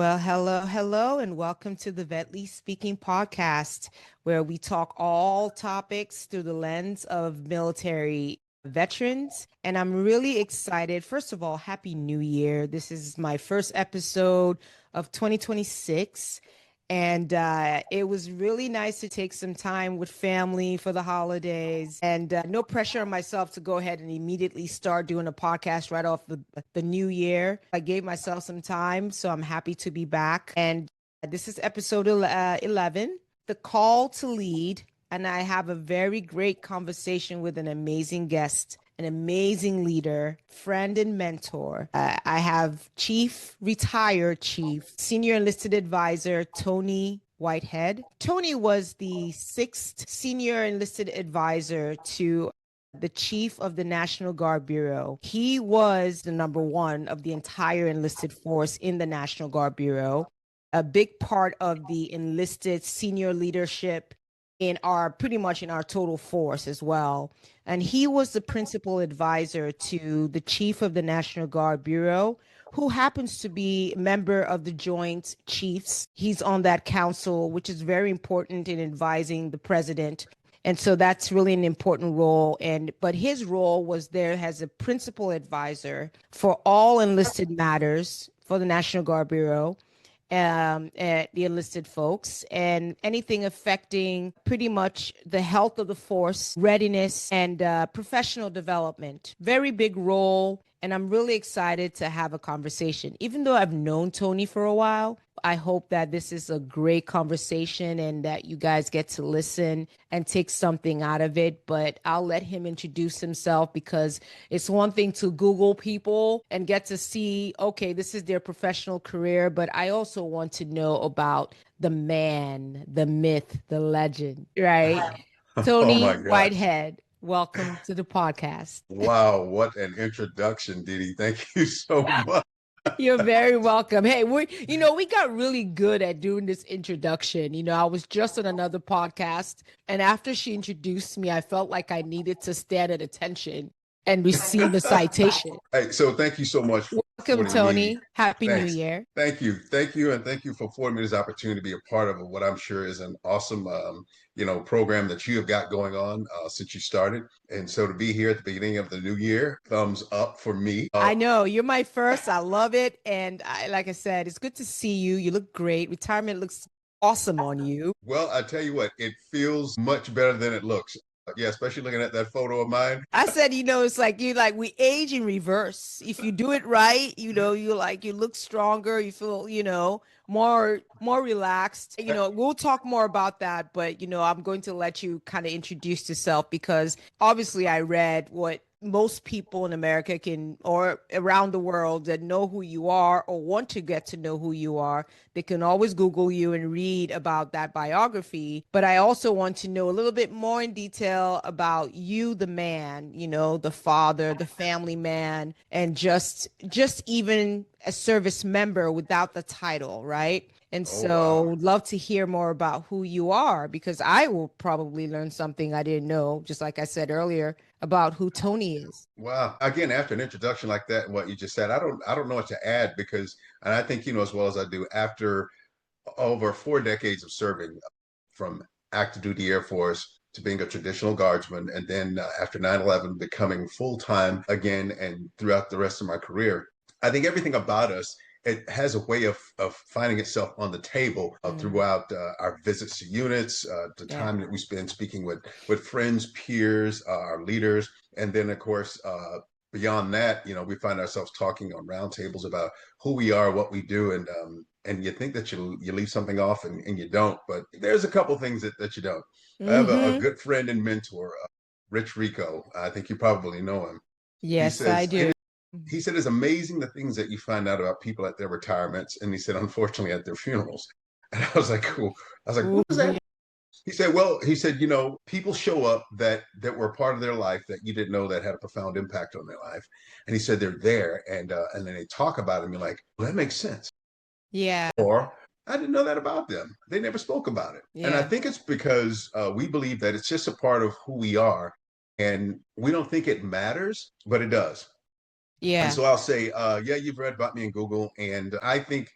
Well, hello, and welcome to the Vetly Speaking Podcast, where we talk all topics through the lens of military veterans. And I'm really excited. First of all, Happy New Year. This is my first episode of 2026. And it was really nice to take some time with family for the holidays and no pressure on myself to go ahead and immediately start doing a podcast right off the new year. I gave myself some time, so I'm happy to be back. And this is episode 11, The Call to Lead. And I have a very great conversation with an amazing guest, an amazing leader, friend, and mentor. I have retired Chief, Senior Enlisted Advisor, Tony Whitehead. Tony was the sixth Senior Enlisted Advisor to the Chief of the National Guard Bureau. He was the number one of the entire enlisted force in the National Guard Bureau, a big part of the enlisted senior leadership pretty much in our total force as well. And he was the principal advisor to the Chief of the National Guard Bureau, who happens to be a member of the Joint Chiefs. He's on that council, which is very important in advising the president. And so that's really an important role. But his role was there as a principal advisor for all enlisted matters for the National Guard Bureau, the enlisted folks, and anything affecting pretty much the health of the force, readiness, and professional development. Very big role. And I'm really excited to have a conversation. Even though I've known Tony for a while, I hope that this is a great conversation and that you guys get to listen and take something out of it. But I'll let him introduce himself, because it's one thing to Google people and get to see, okay, this is their professional career. But I also want to know about the man, the myth, the legend, right? Oh my Tony gosh. Whitehead, welcome to the podcast. Wow, what an introduction, Didi. Thank you so much. You're very welcome. Hey, we got really good at doing this introduction. I was just on another podcast, and after she introduced me, I felt like I needed to stand at attention and receive a citation. Hey, so thank you so much for Welcome, affording me. Tony. Happy New Thanks. Year. Thank you. Thank you. And thank you for affording me this opportunity to be a part of what I'm sure is an awesome, program that you have got going on since you started. And so to be here at the beginning of the new year, thumbs up for me. I know you're my first. I love it. And like I said, it's good to see you. You look great. Retirement looks awesome on you. Well, I tell you what, it feels much better than it looks. Yeah, especially looking at that photo of mine. I said, it's like we age in reverse. If you do it right, you look stronger, you feel, more relaxed. We'll talk more about that, but I'm going to let you kind of introduce yourself, because obviously I read what most people in America or around the world that know who you are or want to get to know who you are. They can always Google you and read about that biography. But I also want to know a little bit more in detail about you, the man, the father, the family man, and just even a service member without the title, right? And Oh, wow. so love to hear more about who you are, because I will probably learn something I didn't know, just like I said earlier, about who Tony is. Wow. Again, after an introduction like that and what you just said, I don't know what to add because, and I think you know as well as I do, after over 4 decades of serving from active duty Air Force to being a traditional guardsman, and then after 9/11 becoming full time again and throughout the rest of my career, I think everything about us, it has a way of finding itself on the table Mm, throughout our visits to units, the yeah. time that we spend speaking with friends, peers, our leaders, and then of course beyond that, we find ourselves talking on roundtables about who we are, what we do, and you think that you leave something off and you don't, but there's a couple things that you don't. I have a Mm-hmm. good friend and mentor, Rich Rico. I think you probably know him. He Yes, I says do. he said it's amazing the things that you find out about people at their retirements, and he said unfortunately at their funerals. And I was like, cool. I was like, Ooh, what was that? He said, well, he said, people show up that were part of their life that you didn't know that had a profound impact on their life. And he said they're there, and then they talk about them. You're like, well, that makes sense. yeah, Or I didn't know that about them. They never spoke about it. And I yeah, think it's because we believe that it's just a part of who we are, and we don't think it matters, but it does. And yeah. so I'll say, yeah, you've read about me in Google, and I think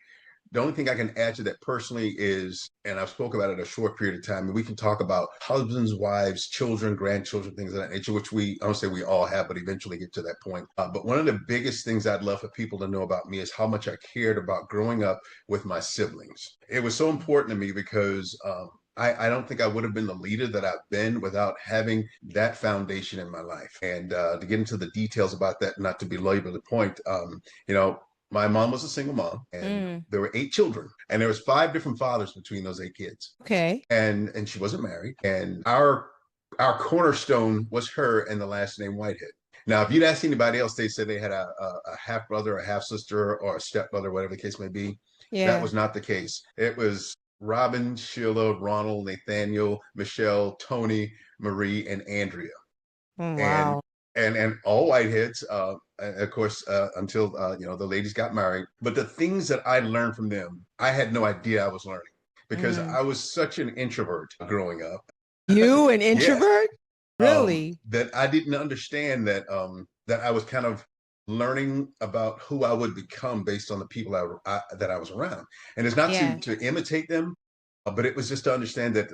The only thing I can add to that personally is, and I've spoken about it a short period of time, and we can talk about husbands, wives, children, grandchildren, things of that nature, which I don't say we all have, but eventually get to that point. But one of the biggest things I'd love for people to know about me is how much I cared about growing up with my siblings. It was so important to me because I don't think I would have been the leader that I've been without having that foundation in my life. And to get into the details about that, not to belabor the point, you know, my mom was a single mom, and Mm. there were 8 children, and there was 5 different fathers between those 8 kids. Okay. And she wasn't married, and our cornerstone was her and the last name Whitehead. Now, if you'd asked anybody else, they said they had a half brother, a half sister, or a stepbrother, whatever the case may be. That Yeah. was not the case. It was Robin, Sheila, Ronald, Nathaniel, Michelle, Tony, Marie, and Andrea, Oh, and wow. and all Whiteheads. Of course, until the ladies got married. But the things that I learned from them, I had no idea I was learning because Mm. I was such an introvert growing up. You an Yes, introvert? Really? that I didn't understand that I was kind of learning about who I would become based on the people that I was around. And it's not to Yeah. imitate them, but it was just to understand that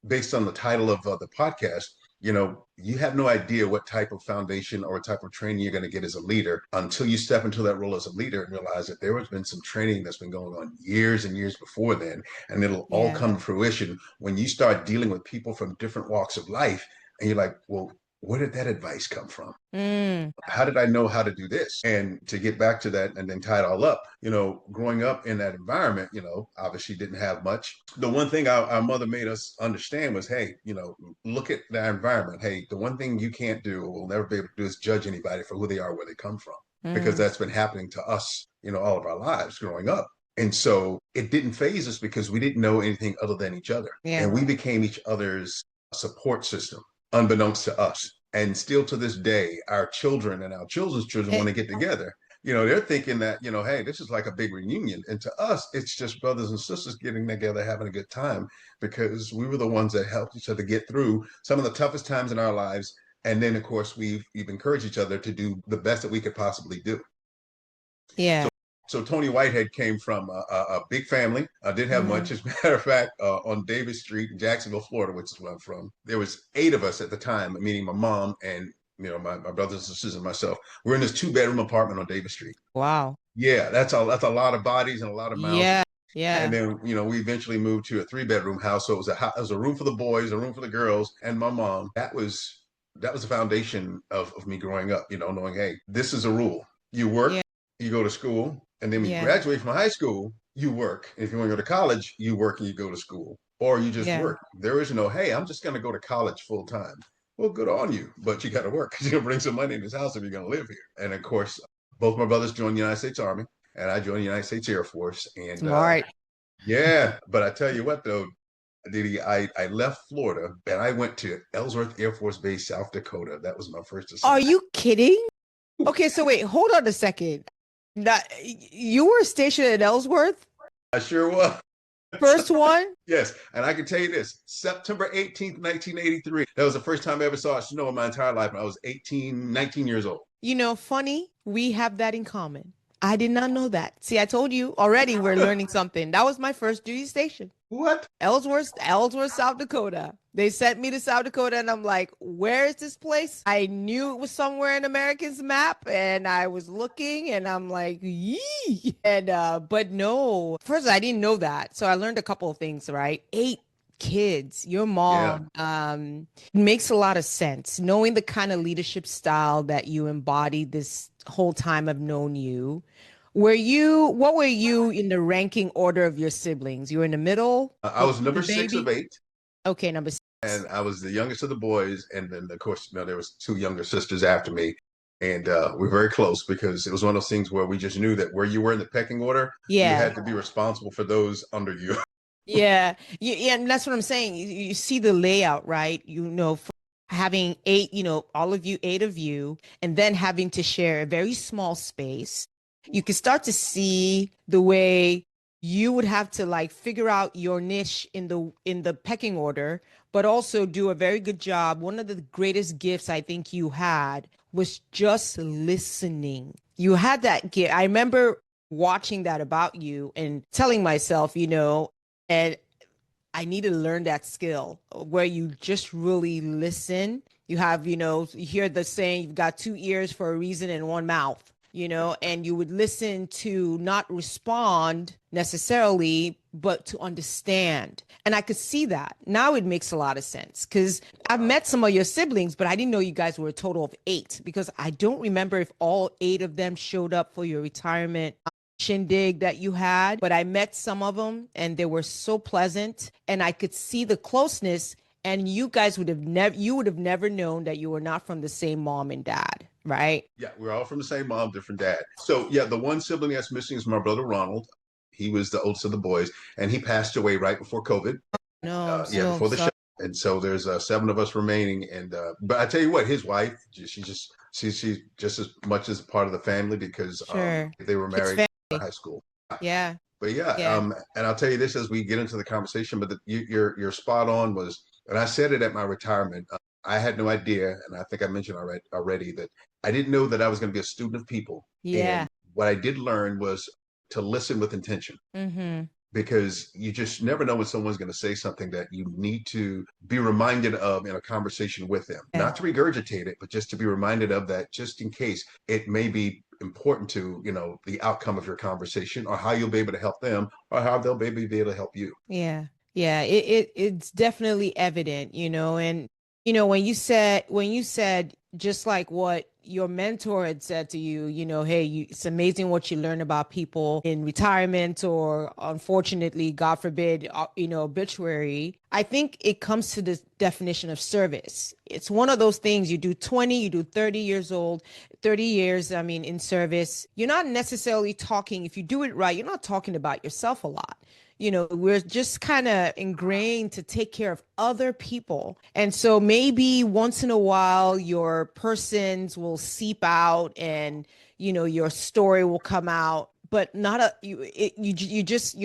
based on the title of the podcast, you have no idea what type of foundation or what type of training you're going to get as a leader until you step into that role as a leader and realize that there has been some training that's been going on years and years before then. And it'll all Yeah. come to fruition when you start dealing with people from different walks of life. And you're like, well, where did that advice come from? Mm. How did I know how to do this? And to get back to that and then tie it all up, growing up in that environment, obviously didn't have much. The one thing our mother made us understand was, hey, look at the environment. Hey, the one thing you can't do or will never be able to do is judge anybody for who they are, where they come from, because Mm. that's been happening to us, all of our lives growing up. And so it didn't phase us because we didn't know anything other than each other. Yeah. And we became each other's support system, unbeknownst to us. And still to this day, our children and our children's children, when Eh, they get together, they're thinking that, hey, this is like a big reunion. And to us, it's just brothers and sisters getting together, having a good time, because we were the ones that helped each other get through some of the toughest times in our lives. And then, of course, we've encouraged each other to do the best that we could possibly do. yeah. So Tony Whitehead came from a big family. I didn't have Mm. much. As a matter of fact, on Davis Street in Jacksonville, Florida, which is where I'm from, there was 8 of us at the time, meaning my mom and my brothers and sisters and myself. We're in this 2-bedroom apartment on Davis Street. Wow. Yeah, that's a lot of bodies and a lot of mouths. Yeah. And Yeah. then we eventually moved to a 3-bedroom house. So it was a room for the boys, a room for the girls, and my mom. That was the foundation of me growing up. Knowing, hey, this is a rule. You Yeah. work, you go to school, and then when you Yeah. graduate from high school, you work. If you want to go to college, you work and you go to school, or you just Yeah. work. There is no, hey, I'm just going to go to college full time. Well, good on you, but you got to work because you're going to bring some money in this house if you're going to live here. And of course, both my brothers joined the United States Army, and I joined the United States Air Force. And Smart. yeah, but I tell you what, though, Diddy, I left Florida and I went to Ellsworth Air Force Base, South Dakota. That was my first Are assignment. you kidding? Okay, so wait, hold on a second. That you were stationed at Ellsworth? I sure was. First one? Yes, and I can tell you this: September 18th, 1983. That was the first time I ever saw snow in my entire life. And I was 18, 19 years old. Funny, we have that in common. I did not know that. See, I told you already we're learning something. That was my first duty station. What? Ellsworth, South Dakota. They sent me to South Dakota and I'm like, where is this place? I knew it was somewhere in America's map and I was looking and I'm like, yee. And but no. First, I didn't know that. So I learned a couple of things, right? 8 kids, your Yeah. mom, makes a lot of sense. Knowing the kind of leadership style that you embodied this whole time I've known you. What were you in the ranking order of your siblings? You were in the middle, I was the number 6 of baby? 8, Okay, number 6. and I was the youngest of the boys. And then, of course, there was 2 younger sisters after me. And we're very close because it was one of those things where we just knew that where you were in the pecking order, you Yeah. had to be responsible for those under you. Yeah. Yeah, and that's what I'm saying. You see the layout, right? For having 8, all of you, 8 of you, and then having to share a very small space. You can start to see the way you would have to like figure out your niche in the pecking order, but also do a very good job. One of the greatest gifts I think you had was just listening. You had that gift. I remember watching that about you and telling myself, and I need to learn that skill where you just really listen. You have, you hear the saying, you've got two ears for a reason and one mouth, and you would listen to not respond necessarily, but to understand. And I could see that. Now it makes a lot of sense because I've met some of your siblings, but I didn't know you guys were a total of eight because I don't remember if all eight of them showed up for your retirement shindig that you had, but I met some of them and they were so pleasant and I could see the closeness, and you would have never known that you were not from the same mom and dad, right? Yeah, we're all from the same mom, different dad. So yeah, the one sibling that's missing is my brother Ronald. He was the oldest of the boys, and he passed away right before COVID. No, I'm Yeah, so before the show. sorry. And so there's seven of us remaining. And but I tell you what, his wife, she's just as much as part of the family because Sure. they were It's married in family. high school. Yeah. But yeah, Yeah. and I'll tell you this as we get into the conversation. But you're spot on. And I said it at my retirement. I had no idea, and I think I mentioned already that I didn't know that I was going to be a student of people. Yeah. And what I did learn was to listen with intention Mm-hmm. because you just never know when someone's going to say something that you need to be reminded of in a conversation with them. Yeah. Not to regurgitate it, but just to be reminded of that just in case it may be important to, the outcome of your conversation or how you'll be able to help them or how they'll maybe be able to help you. Yeah. Yeah. It's definitely evident, and when you said just like what your mentor had said to you, hey, it's amazing what you learn about people in retirement or unfortunately, God forbid, obituary. I think it comes to this definition of service. It's one of those things you do 20, you do 30 years old, 30 years, I mean, in service. You're not necessarily talking, if you do it right, you're not talking about yourself a lot. We're just kind of ingrained to take care of other people. And so maybe once in a while, your persons will seep out and, your story will come out, but not you're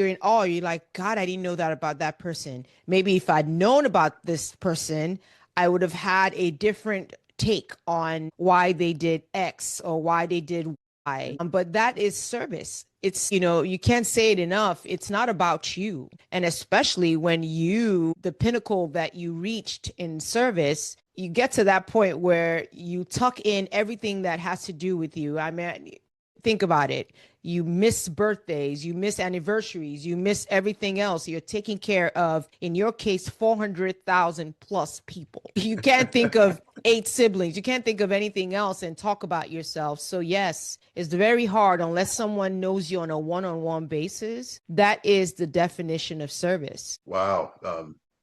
in awe. You're like, God, I didn't know that about that person. Maybe if I'd known about this person, I would have had a different take on why they did X or why they did Y. But that is service. It's, you can't say it enough. It's not about you. And especially when the pinnacle that you reached in service, you get to that point where you tuck in everything that has to do with you. I mean, think about it. You miss birthdays, you miss anniversaries, you miss everything else. You're taking care of, in your case, 400,000 plus people. You can't think of eight siblings. You can't think of anything else and talk about yourself. So yes, it's very hard unless someone knows you on a one-on-one basis. That is the definition of service. Wow.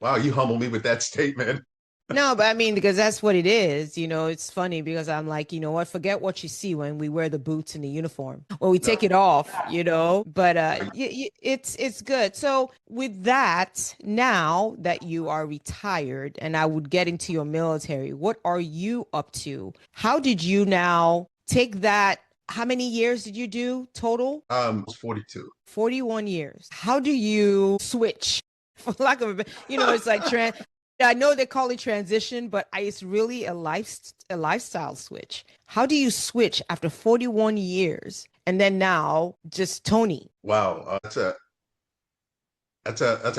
Wow, you humble me with that statement. No, but I mean, because that's what it is. It's funny because I'm like, you know what? Forget what you see when we wear the boots and the uniform, when we No. take it off, But it's good. So with that, now that you are retired, and I would get into your military, what are you up to? How did you now take that? How many years did you do total? 42. 41 years. How do you switch? For lack of it's like I know they call it transition, but it's really a lifestyle switch. How do you switch after 41 years and then now just Tony? Wow, that's a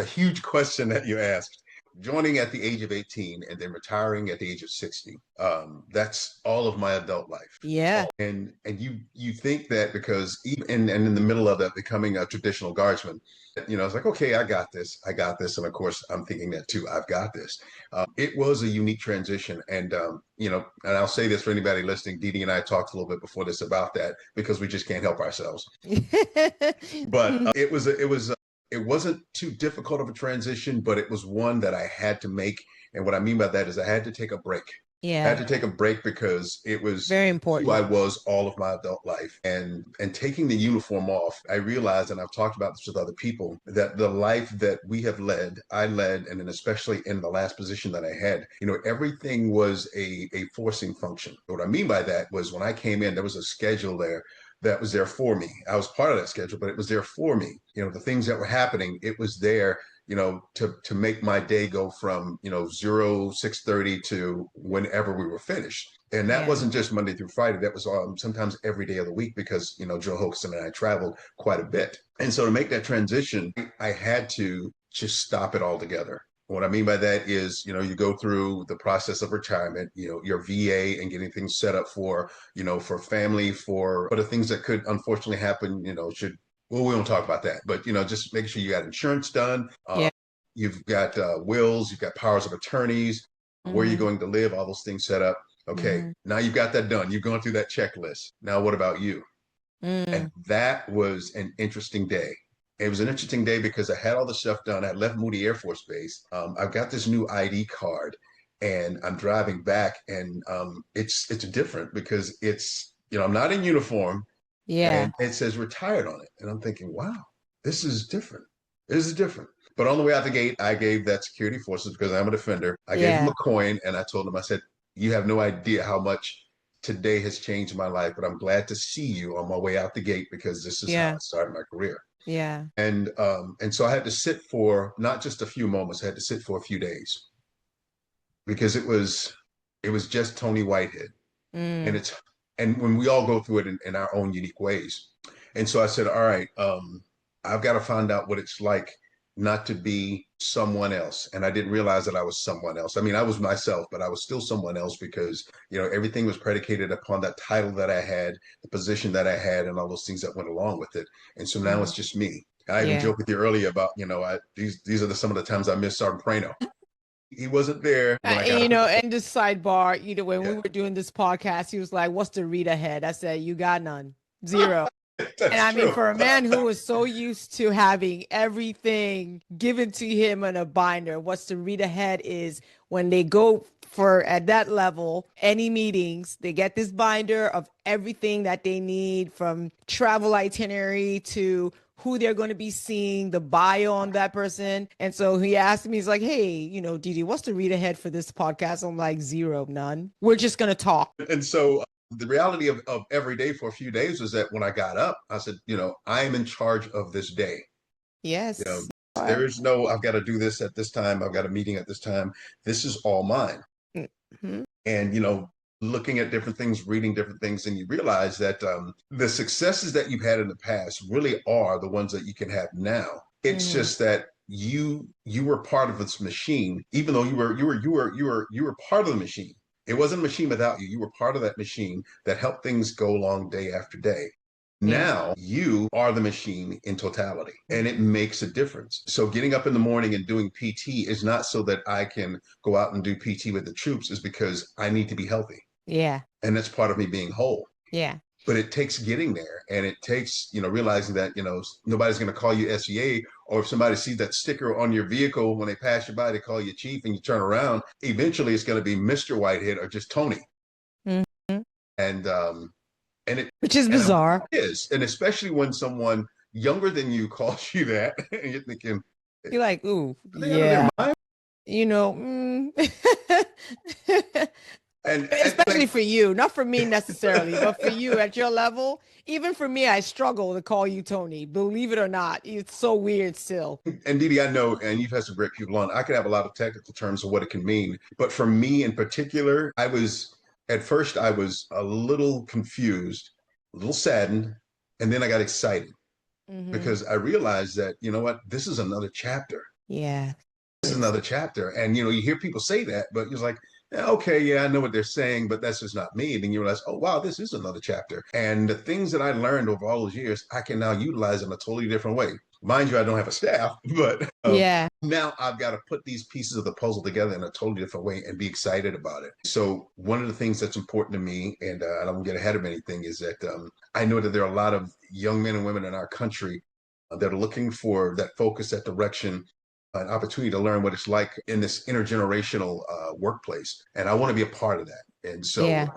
huge question that you asked. Joining at the age of 18 and then retiring at the age of 60. That's all of my adult life. Yeah. And you think that because even and in the middle of that becoming a traditional guardsman, it's like, okay, I got this. And of course, I'm thinking that too, I've got this. It was a unique transition. And, and I'll say this for anybody listening, Dee Dee and I talked a little bit before this about that because we just can't help ourselves. But it wasn't too difficult of a transition, but it was one that I had to make. And what I mean by that is I had to take a break. I had Yeah. to take a break because it was Very who I important. was all of my adult life. And taking the uniform off, I realized, and I've talked about this with other people, that the life that we have led, I led, and then especially in the last position that I had, everything was a forcing function. What I mean by that was when I came in, there was a schedule there that was there for me. I was part of that schedule, but it was there for me. The things that were happening, it was there to make my day go from, 6:30 to whenever we were finished. And that Yeah. wasn't just Monday through Friday. That was sometimes every day of the week because, Joe Hoaxton and I traveled quite a bit. And so to make that transition, I had to just stop it altogether. What I mean by that is, you go through the process of retirement, your VA and getting things set up for, for family, for the things that could unfortunately happen, well, we won't talk about that, but, just making sure you got insurance done. Yeah. You've got wills, you've got powers of attorneys, where you're Mm-hmm. going to live, all those things set up. Okay, Mm-hmm. now you've got that done. You've gone through that checklist. Now, what about you? And Mm. that was an interesting day. It was an interesting day because I had all the stuff done. I left Moody Air Force Base. I've got this new ID card, and I'm driving back, and it's different because it's I'm not in uniform, Yeah. and it says retired on it, and I'm thinking, wow, this is different. This is different. But on the way out the gate, I gave that security forces because I'm a defender. I gave him Yeah. a coin, and I told him, I said, you have no idea how much today has changed my life, but I'm glad to see you on my way out the gate because this is how I Yeah. started my career. Yeah. And so I had to sit for not just a few moments, I had to sit for a few days because it was just Tony Whitehead. And Mm. it's and when we all go through it in our own unique ways. And so I said, all right, I've got to find out what it's like not to be someone else. And I didn't realize that I was someone else. I mean, I was myself, but I was still someone else because, everything was predicated upon that title that I had, the position that I had, and all those things that went along with it. And so now Mm. it's just me. I even Yeah. joked with you earlier about, these are some of the times I miss Sergeant Prano. He wasn't there when I got up. And just sidebar, when we Yeah, were doing this podcast, he was like, "What's the read ahead?" I said, "You got none, zero." And that's I mean, true. for a man who was so used to having everything given to him in a binder, what's the read ahead is when they go for at that level, any meetings, they get this binder of everything that they need from travel itinerary to who they're going to be seeing, the bio on that person. And so he asked me, he's like, "Hey, Didi, what's the read ahead for this podcast?" I'm like, "Zero, none. We're just going to talk." And so the reality of every day for a few days was that when I got up, I said, I am in charge of this day. You know, Yes. there is no, I've got to do this at this time. I've got a meeting at this time. This is all mine. Mm-hmm. And, looking at different things, reading different things, and you realize that the successes that you've had in the past really are the ones that you can have now. It's Mm-hmm. just that you were part of this machine, even though you were part of the machine. It wasn't a machine without you. You were part of that machine that helped things go along day after day. Yeah. Now you are the machine in totality, and it makes a difference. So getting up in the morning and doing PT is not so that I can go out and do PT with the troops, is because I need to be healthy. Yeah. And that's part of me being whole. Yeah. But it takes getting there, and it takes, realizing that, nobody's going to call you SEA, or if somebody sees that sticker on your vehicle when they pass you by, they call you chief and you turn around, eventually it's going to be Mr. Whitehead or just Tony. Mm-hmm. And, and it, Which is and bizarre. it is. And especially when someone younger than you calls you that, and you're thinking, You're like, ooh, are they out of their yeah. mind? You know, mm. And Especially like, for you, not for me necessarily, but for you at your level. Even for me, I struggle to call you Tony. Believe it or not, it's so weird still. and Didi, I know, and you've had some great people on. I could have a lot of technical terms of what it can mean, but for me in particular, at first I was a little confused, a little saddened, and then I got excited Mm-hmm. because I realized that, you know what, this is another chapter. Yeah. This is another chapter. And you hear people say that, but you're like, "Yeah, okay, yeah, I know what they're saying, but that's just not me." And then you realize, oh wow, this is another chapter. And the things that I learned over all those years, I can now utilize in a totally different way. Mind you, I don't have a staff, but Yeah. now I've got to put these pieces of the puzzle together in a totally different way and be excited about it. So one of the things that's important to me, and I don't get ahead of anything, is that I know that there are a lot of young men and women in our country that are looking for that focus, that direction, an opportunity to learn what it's like in this intergenerational workplace. And I want to be a part of that. And so Yeah.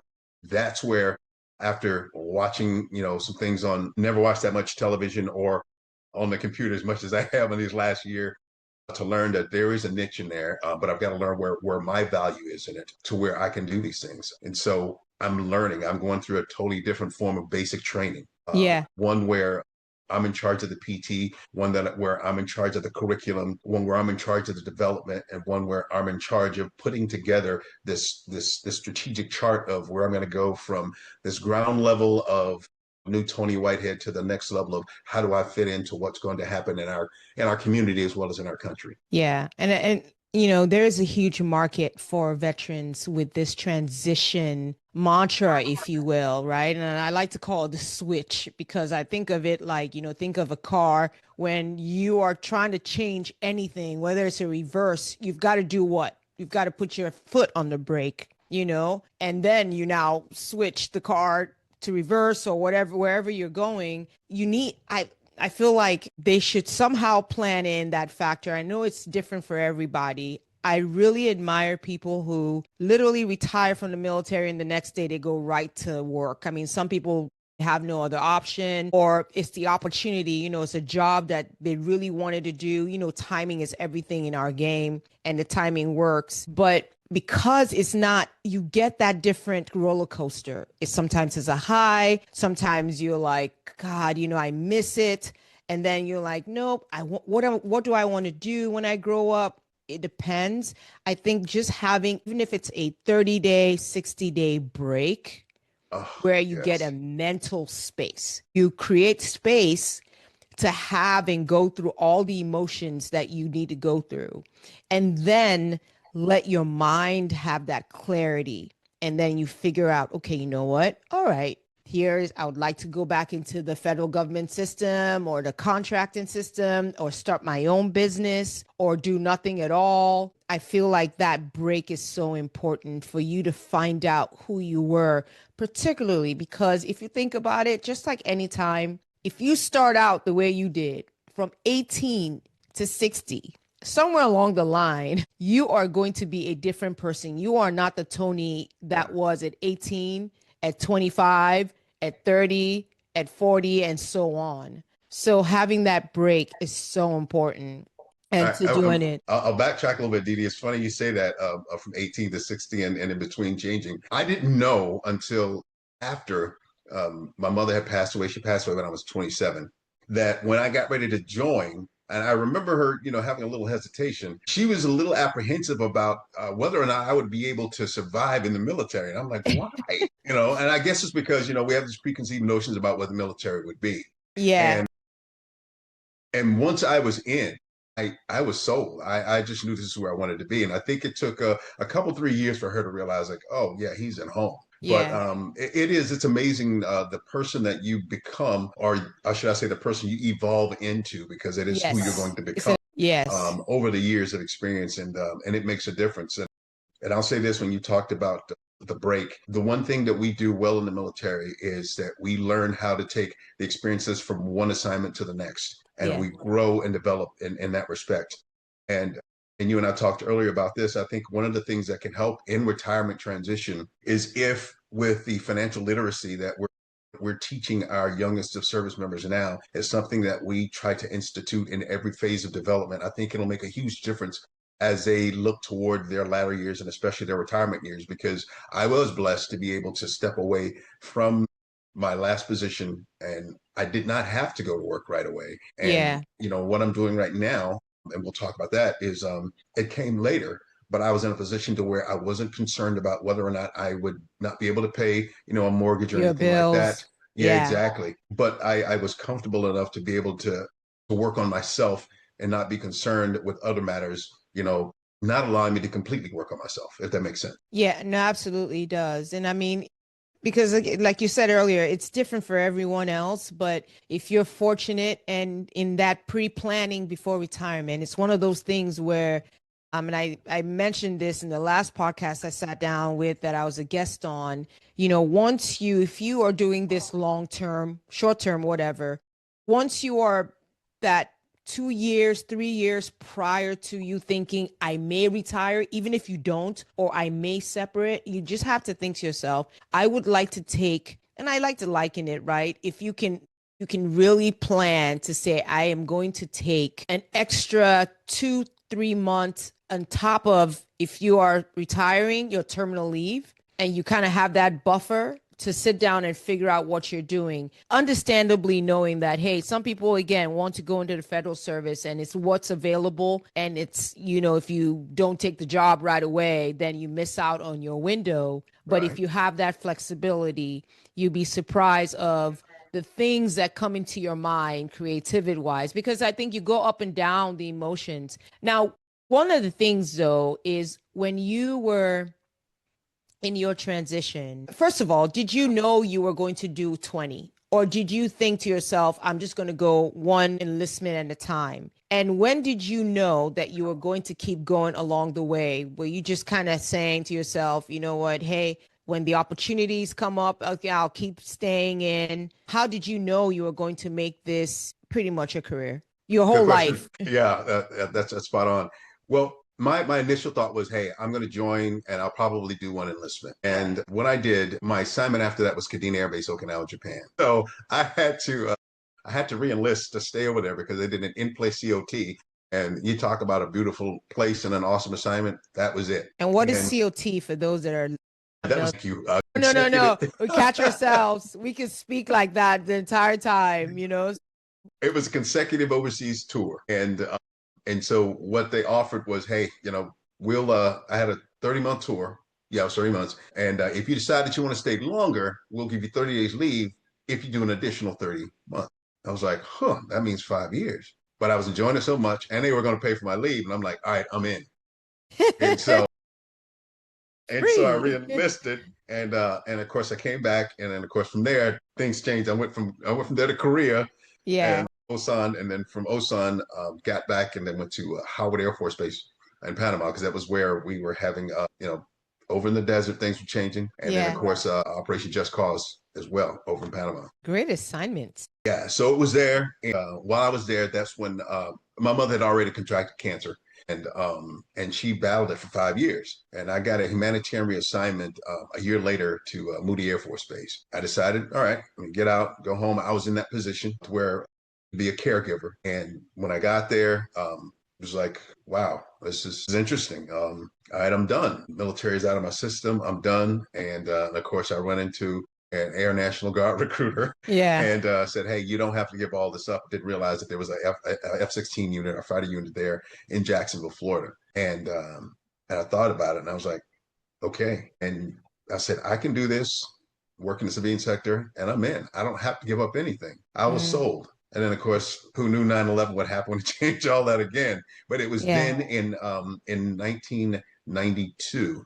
that's where, after watching, some things never watched that much television or on the computer as much as I have in these last year, to learn that there is a niche in there, but I've got to learn where my value is in it to where I can do these things. And so I'm learning. I'm going through a totally different form of basic training, Yeah. one where I'm in charge of the PT, one that where I'm in charge of the curriculum, one where I'm in charge of the development, and one where I'm in charge of putting together this strategic chart of where I'm going to go from this ground level of new Tony Whitehead to the next level of how do I fit into what's going to happen in our community as well as in our country. Yeah. And you know, there is a huge market for veterans with this transition mantra, if you will, right? And I like to call it the switch because I think of it like, you know, think of a car when you are trying to change anything, whether it's a reverse, you've got to do what? You've got to put your foot on the brake, you know, and then you now switch the car to reverse or whatever, wherever you're going. I feel like they should somehow plan in that factor. I know it's different for everybody. I really admire people who literally retire from the military and the next day they go right to work. I mean, some people have no other option, or it's the opportunity, you know, it's a job that they really wanted to do. You know, timing is everything in our game and the timing works. But because it's not, you get that different roller coaster. It sometimes is a high, sometimes you're like, God, you know, I miss it. And then you're like, nope, what do I want to do when I grow up? It depends. I think just having, even if it's a 30-day, 60-day break Oh, where you get a yes. mental space, you create space to have and go through all the emotions that you need to go through. And then let your mind have that clarity. And then you figure out, okay, you know what? All right, I would like to go back into the federal government system or the contracting system or start my own business or do nothing at all. I feel like that break is so important for you to find out who you were, particularly because if you think about it, just like any time, if you start out the way you did from 18 to 60, somewhere along the line, you are going to be a different person. You are not the Tony Yeah. that was at 18, at 25, at 30, at 40, and so on. So having that break is so important. And to doing it. I'll backtrack a little bit, Didi. It's funny you say that from 18 to 60 and in between changing. I didn't know until after my mother had passed away. She passed away when I was 27. That when I got ready to join, and I remember her, you know, having a little hesitation. She was a little apprehensive about whether or not I would be able to survive in the military. And I'm like, why? You know, and I guess it's because, you know, we have these preconceived notions about what the military would be. Yeah, And once I was in, I was sold. I just knew this is where I wanted to be. And I think it took a couple, 3 years for her to realize, like, oh, yeah, he's at home. But yeah, it's amazing the person that you become, or should I say, the person you evolve into, because it is who you're yes. going to become Yes, over the years of experience. And it makes a difference. And I'll say this when you talked about the break, the one thing that we do well in the military is that we learn how to take the experiences from one assignment to the next, and yeah, we grow and develop in that respect. And and you and I talked earlier about this. I think one of the things that can help in retirement transition is if with the financial literacy that we're teaching our youngest of service members now is something that we try to institute in every phase of development. I think it'll make a huge difference as they look toward their latter years and especially their retirement years, because I was blessed to be able to step away from my last position and I did not have to go to work right away. And, yeah. you know, what I'm doing right now, and we'll talk about that, is it came later, but I was in a position to where I wasn't concerned about whether or not I would not be able to pay, you know, a mortgage or Your anything like that. bills. Yeah, Yeah. exactly. But I was comfortable enough to be able to work on myself and not be concerned with other matters, you know, not allowing me to completely work on myself, if that makes sense. Yeah, no, absolutely does. And I mean, because like you said earlier, it's different for everyone else, but if you're fortunate and in that pre-planning before retirement, it's one of those things where and I mentioned this in the last podcast I sat down with that I was a guest on, you know, if you are doing this long term, short term, whatever, once you are that 2 years, 3 years prior to you thinking, I may retire, even if you don't, or I may separate, you just have to think to yourself, I would like to take, and I like to liken it, right? If you can really plan to say, I am going to take an extra 2, 3 months on top of if you are retiring your terminal leave and you kind of have that buffer to sit down and figure out what you're doing. Understandably knowing that, hey, some people, again, want to go into the federal service and it's what's available. And it's, if you don't take the job right away, then you miss out on your window. But if Right. you have that flexibility, you'd be surprised of the things that come into your mind creativity wise, because I think you go up and down the emotions. Now, one of the things though is when you were in your transition, first of all, did you know you were going to do 20? Or did you think to yourself, I'm just going to go one enlistment at a time? And when did you know that you were going to keep going along the way? Were you just kind of saying to yourself, you know what, hey, when the opportunities come up, okay, I'll keep staying in? How did you know you were going to make this pretty much a career, your Good whole question. life? Yeah, that's spot on. Well, my initial thought was, hey, I'm going to join and I'll probably do one enlistment. And when I did, my assignment after that was Kadena Air Base, Okinawa, Japan. So I had to re-enlist to stay over there because they did an in-place COT. And you talk about a beautiful place and an awesome assignment. That was it. And what is And COT for those that are that was not? cute. No, no, Consecutive. no. We catch ourselves. We can speak like that the entire time. It was a consecutive overseas tour, and so what they offered was, hey, we'll I had a 30-month tour. Yeah, it was 30 months, and if you decide that you want to stay longer, we'll give you 30 days leave if you do an additional 30 months. I was like, huh, that means 5 years. But I was enjoying it so much, and they were going to pay for my leave, and I'm like, all right, I'm in. And so I Free. re-enlisted, and of course I came back, and then of course from there things changed. I went from there to Korea Yeah, and Osan, and then from Osan, got back and then went to Howard Air Force Base in Panama because that was where we were having, over in the desert, things were changing, and then of yeah. course Operation Just Cause as well over in Panama. Great assignments. Yeah, so it was there. And, while I was there, that's when my mother had already contracted cancer, and she battled it for 5 years. And I got a humanitarian reassignment a year later to Moody Air Force Base. I decided, all right, let me get out, go home. I was in that position to where be a caregiver. And when I got there, it was like, wow, this is interesting. All right, I'm done. Military is out of my system. I'm done. And of course, I run into an Air National Guard recruiter Yeah. and said, hey, you don't have to give all this up. Didn't realize that there was a F-16 unit, a fighter unit there in Jacksonville, Florida. And I thought about it and I was like, okay. And I said, I can do this, work in the civilian sector, and I'm in. I don't have to give up anything. I was Mm, sold. And then, of course, who knew 9/11 would happen to change all that again? But it was yeah. then in 1992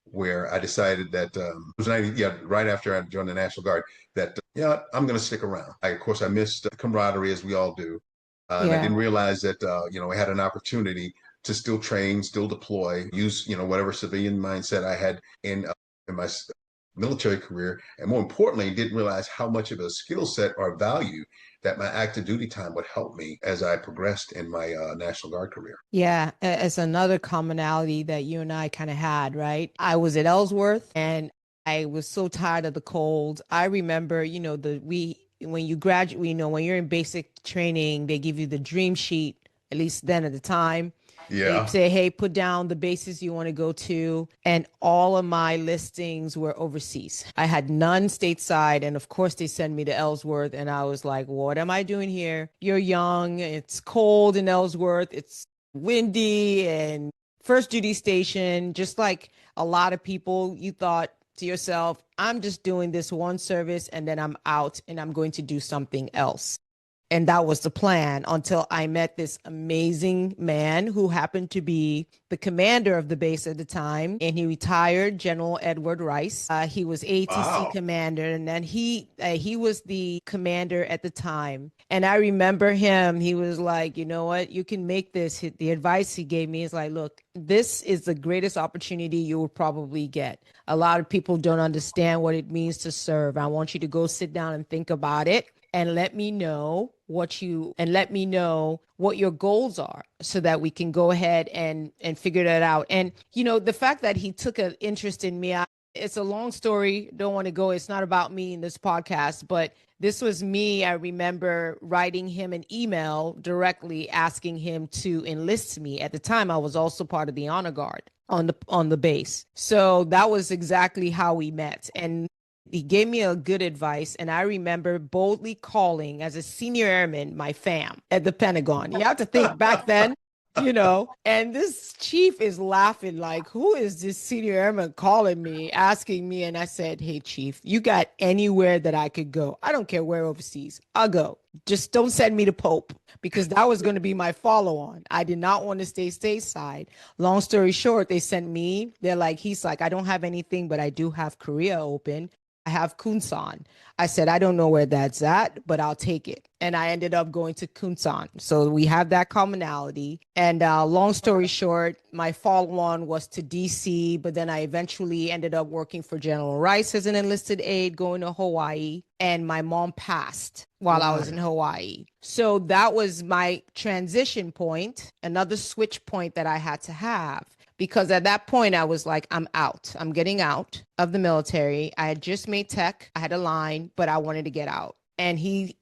where I decided that it was 90, yeah, right after I joined the National Guard, that yeah, I'm going to stick around. Of course, I missed camaraderie as we all do, and I Yeah. didn't realize that I had an opportunity to still train, still deploy, use whatever civilian mindset I had in my military career, and more importantly, didn't realize how much of a skill set or value that my active duty time would help me as I progressed in my National Guard career. Yeah. It's another commonality that you and I kind of had, right? I was at Ellsworth and I was so tired of the cold. I remember, when you graduate, when you're in basic training, they give you the dream sheet, at least then at the time. They Yeah. say, hey, put down the bases you want to go to. And all of my listings were overseas. I had none stateside. And of course, they sent me to Ellsworth. And I was like, what am I doing here? You're young. It's cold in Ellsworth. It's windy and first duty station. Just like a lot of people, you thought to yourself, I'm just doing this one service and then I'm out and I'm going to do something else. And that was the plan until I met this amazing man who happened to be the commander of the base at the time. And he retired, General Edward Rice. He was ATC Wow. commander. And then he was the commander at the time. And I remember him, he was like, you know what, you can make this. The advice he gave me is like, look, this is the greatest opportunity you will probably get. A lot of people don't understand what it means to serve. I want you to go sit down and think about it and let me know what your goals are so that we can go ahead and figure that out. And the fact that he took an interest in me, it's a long story, don't want to go, it's not about me in this podcast, but this was me. I remember writing him an email directly asking him to enlist me. At the time I was also part of the honor guard on the base, so that was exactly how we met. And He gave me a good advice, and I remember boldly calling as a senior airman my fam at the Pentagon. You have to think back then, and this chief is laughing like, who is this senior airman calling me, asking me? And I said, hey, chief, you got anywhere that I could go? I don't care where overseas. I'll go. Just don't send me to Pope, because that was going to be my follow on. I did not want to stay stateside. Long story short, they sent me. He's like, I don't have anything, but I do have Korea open. I have Kunsan. I said, I don't know where that's at, but I'll take it. And I ended up going to Kunsan. So we have that commonality. And long story short, my follow on was to DC, but then I eventually ended up working for General Rice as an enlisted aide, going to Hawaii. And my mom passed while I was in Hawaii. So that was my transition point, another switch point that I had to have. Because at that point, I was like, I'm out. I'm getting out of the military. I had just made tech. I had a line, but I wanted to get out. And he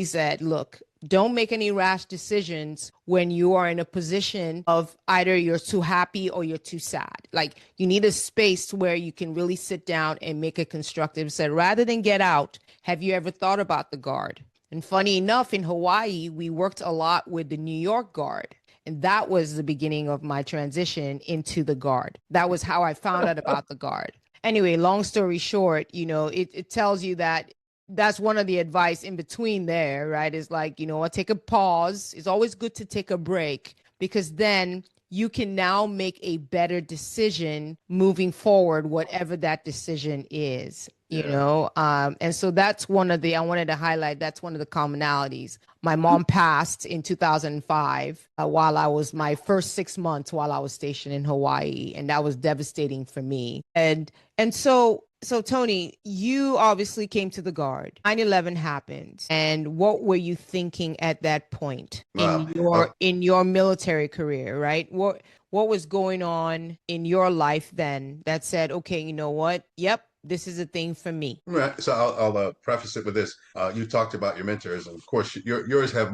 said, look, don't make any rash decisions when you are in a position of either you're too happy or you're too sad. Like, you need a space where you can really sit down and make a constructive. Said, rather than get out, have you ever thought about the Guard? And funny enough, in Hawaii, we worked a lot with the New York Guard. And that was the beginning of my transition into the Guard. That was how I found out about the Guard. Anyway, long story short, it tells you that that's one of the advice in between there, right? Is like, take a pause. It's always good to take a break, because then you can now make a better decision moving forward, whatever that decision is. And so that's I wanted to highlight, that's one of the commonalities. My mom passed in 2005 while I was my first 6 months while I was stationed in Hawaii. And that was devastating for me. And so Tony, you obviously came to the Guard. 9/11 happened. And what were you thinking at that point in your military career, right? What was going on in your life then that said, okay, you know what? Yep, this is a thing for me. Right. So I'll preface it with this. You talked about your mentors, and of course, yours have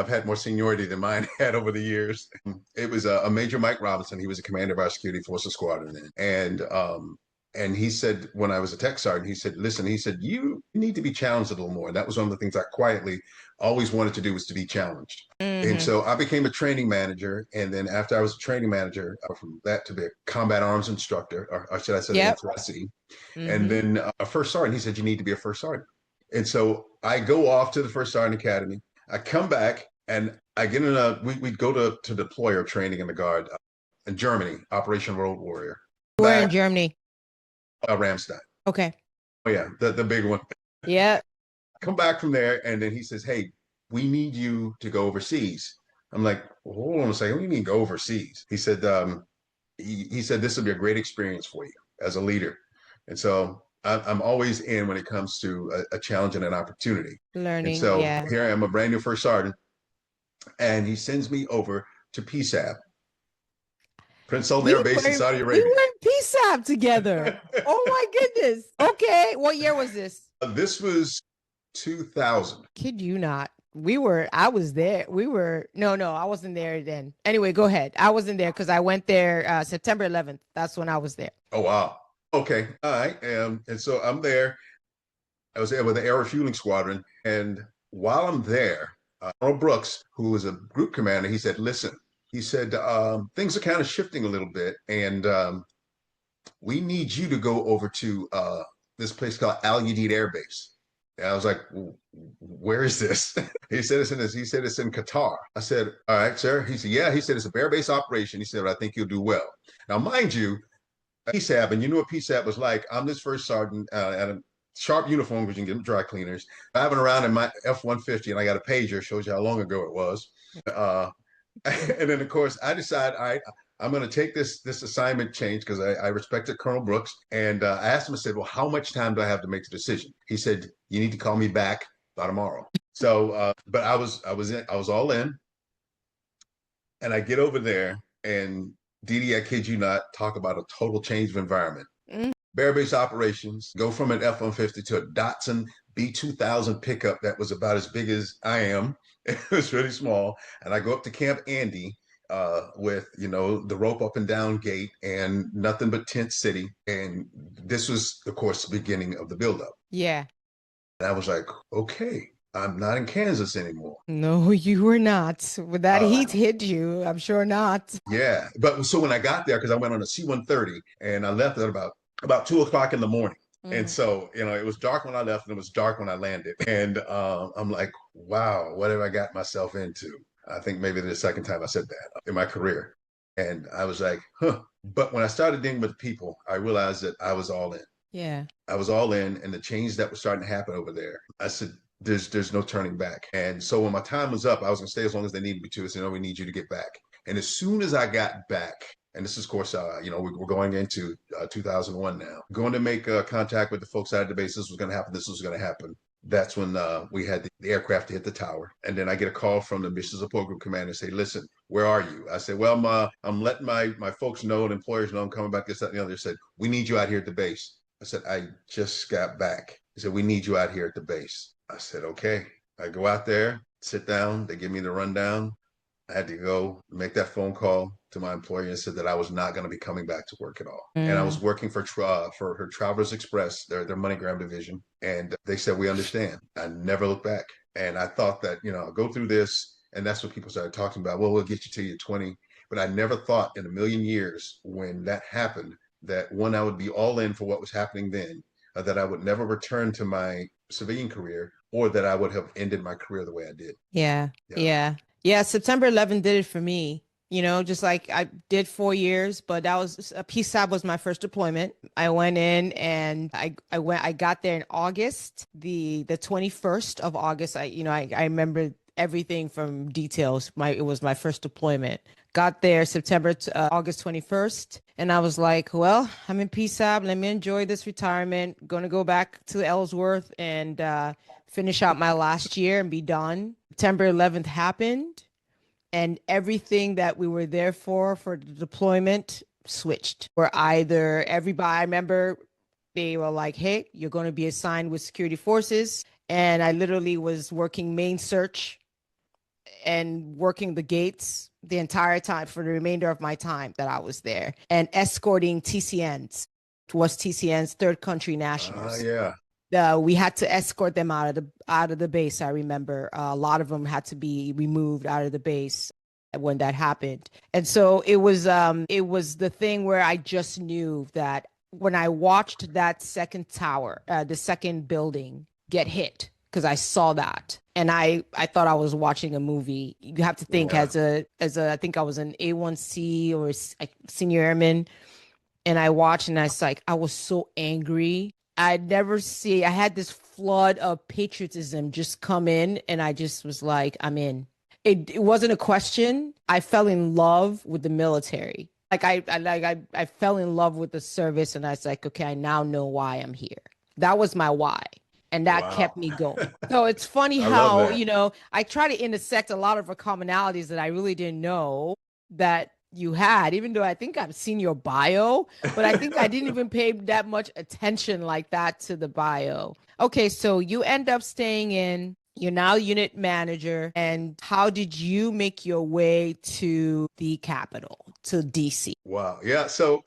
had more seniority than mine had over the years. It was a Major Mike Robinson. He was a commander of our security forces squadron, and he said, when I was a tech sergeant, he said, listen, he said, you need to be challenged a little more. And that was one of the things I quietly always wanted to do, was to be challenged. And so I became a training manager. And then after I was a training manager, from that to be a combat arms instructor, or should I say, the SRC. And then a first sergeant, he said, you need to be a first sergeant. And so I go off to the first sergeant academy. I come back and I get in we go to deployer training in the Guard in Germany, Operation Road Warrior. Where in Germany? Ramstein. Okay. Oh yeah, the big one. Yeah. Come back from there, and then he says, hey, we need you to go overseas. I'm like, well, hold on a second, what do you mean go overseas? He said, he said, this will be a great experience for you as a leader. And so I'm always in when it comes to a challenge and an opportunity. Learning. And so yeah. Here I am, a brand new first sergeant, and he sends me over to PSAB, Prince Sultan Air Base in Saudi Arabia. We were in PSAB together. Oh my goodness. Okay. What year was this? This was 2000. Kid you not. I was there. No, I wasn't there then. Anyway, go ahead. I wasn't there because I went there September 11th. That's when I was there. Oh, wow. Okay. All right. And so I'm there. I was there with the Air Refueling Squadron. And while I'm there, Earl Brooks, who was a group commander, he said, listen, he said, things are kind of shifting a little bit. And we need you to go over to this place called Al Udeid Air Base. And I was like, where is this? He said it's in Qatar. I said, all right, sir. He said, yeah. He said, it's a bear base operation. He said, but I think you'll do well. Now, mind you, PSAB, and you know what PSAB was like. I'm this first sergeant at a sharp uniform, because you can get them dry cleaners, driving around in my F-150, and I got a pager, shows you how long ago it was. And then, of course, I decide, all right, I'm going to take this assignment change, because I respected Colonel Brooks. And I asked him, I said, well, how much time do I have to make the decision? He said, you need to call me back by tomorrow. So, but I was all in. And I get over there, and Didi, I kid you not, talk about a total change of environment. Bear base operations, go from an F-150 to a Datsun B2000 pickup that was about as big as I am. It was really small. And I go up to Camp Andy with, the rope up and down gate and nothing but tent city. And this was, of course, the beginning of the buildup. Yeah. And I was like, okay, I'm not in Kansas anymore. No, you were not. Would that Uh, heat hit you? I'm sure not. yeah. But so when I got there, because I went on a C-130 and I left at about 2 o'clock in the morning. And Mm. so, it was dark when I left and it was dark when I landed. And I'm like, wow, what have I got myself into? I think maybe the second time I said that in my career. And I was like, huh. But when I started dealing with people, I realized that I was all in. Yeah. I was all in, and the change that was starting to happen over there, I said, there's no turning back. And so when my time was up, I was gonna stay as long as they needed me to. I said, no, we need you to get back. And as soon as I got back, and this is, of course, we're going into 2001 now, going to make contact with the folks out of the base. This was going to happen. This was going to happen. That's when we had the aircraft to hit the tower. And then I get a call from the mission support group commander, say, listen, where are you? I said, well, I'm letting my folks know and employers know I'm coming back, this, that, and the other. They said, we need you out here at the base. I said, I just got back. He said, we need you out here at the base. I said, okay. I go out there, sit down. They give me the rundown. I had to go make that phone call to my employer and said that I was not going to be coming back to work at all. And I was Mm. working for her Travelers Express, their MoneyGram division. And they said, we understand. I never looked back. And I thought that, I'll go through this. And that's what people started talking about. Well, we'll get you till you're 20. But I never thought in a million years when that happened that one, I would be all in for what was happening then, that I would never return to my civilian career, or that I would have ended my career the way I did. Yeah. Yeah. Yeah. Yeah. September 11th did it for me. Just like I did 4 years, but that was a PSAB was my first deployment. I went in and I got there in August, the 21st of August. I remember everything from details. It was my first deployment. Got there August 21st, and I was like, well, I'm in PSAB. Let me enjoy this retirement. Going to go back to Ellsworth and finish out my last year and be done. September 11th happened, and everything that we were there for the deployment switched. We're either everybody, I remember they were like, hey, you're going to be assigned with security forces. And I literally was working main search and working the gates the entire time for the remainder of my time that I was there and escorting TCNs, was TCNs, third country nationals. Yeah. We had to escort them out of the base. I remember a lot of them had to be removed out of the base when that happened. And so it was the thing where I just knew that when I watched that second tower, the second building get hit, because I saw that and I thought I was watching a movie. You have to think Yeah. as a I think I was an A1C or senior airman, and I watched and I was so angry. I had this flood of patriotism just come in, and I just was like, I'm in. It wasn't a question. I fell in love with the military. I fell in love with the service, and I was like, okay, I now know why I'm here. That was my why, and that Wow. kept me going. So it's funny I love how, that. I try to intersect a lot of our commonalities that I really didn't know that you had, even though I think I've seen your bio, but I think I didn't even pay that much attention like that to the bio. Okay, so you end up staying in, you're now unit manager, and how did you make your way to the capital, to DC? Wow. Yeah. So,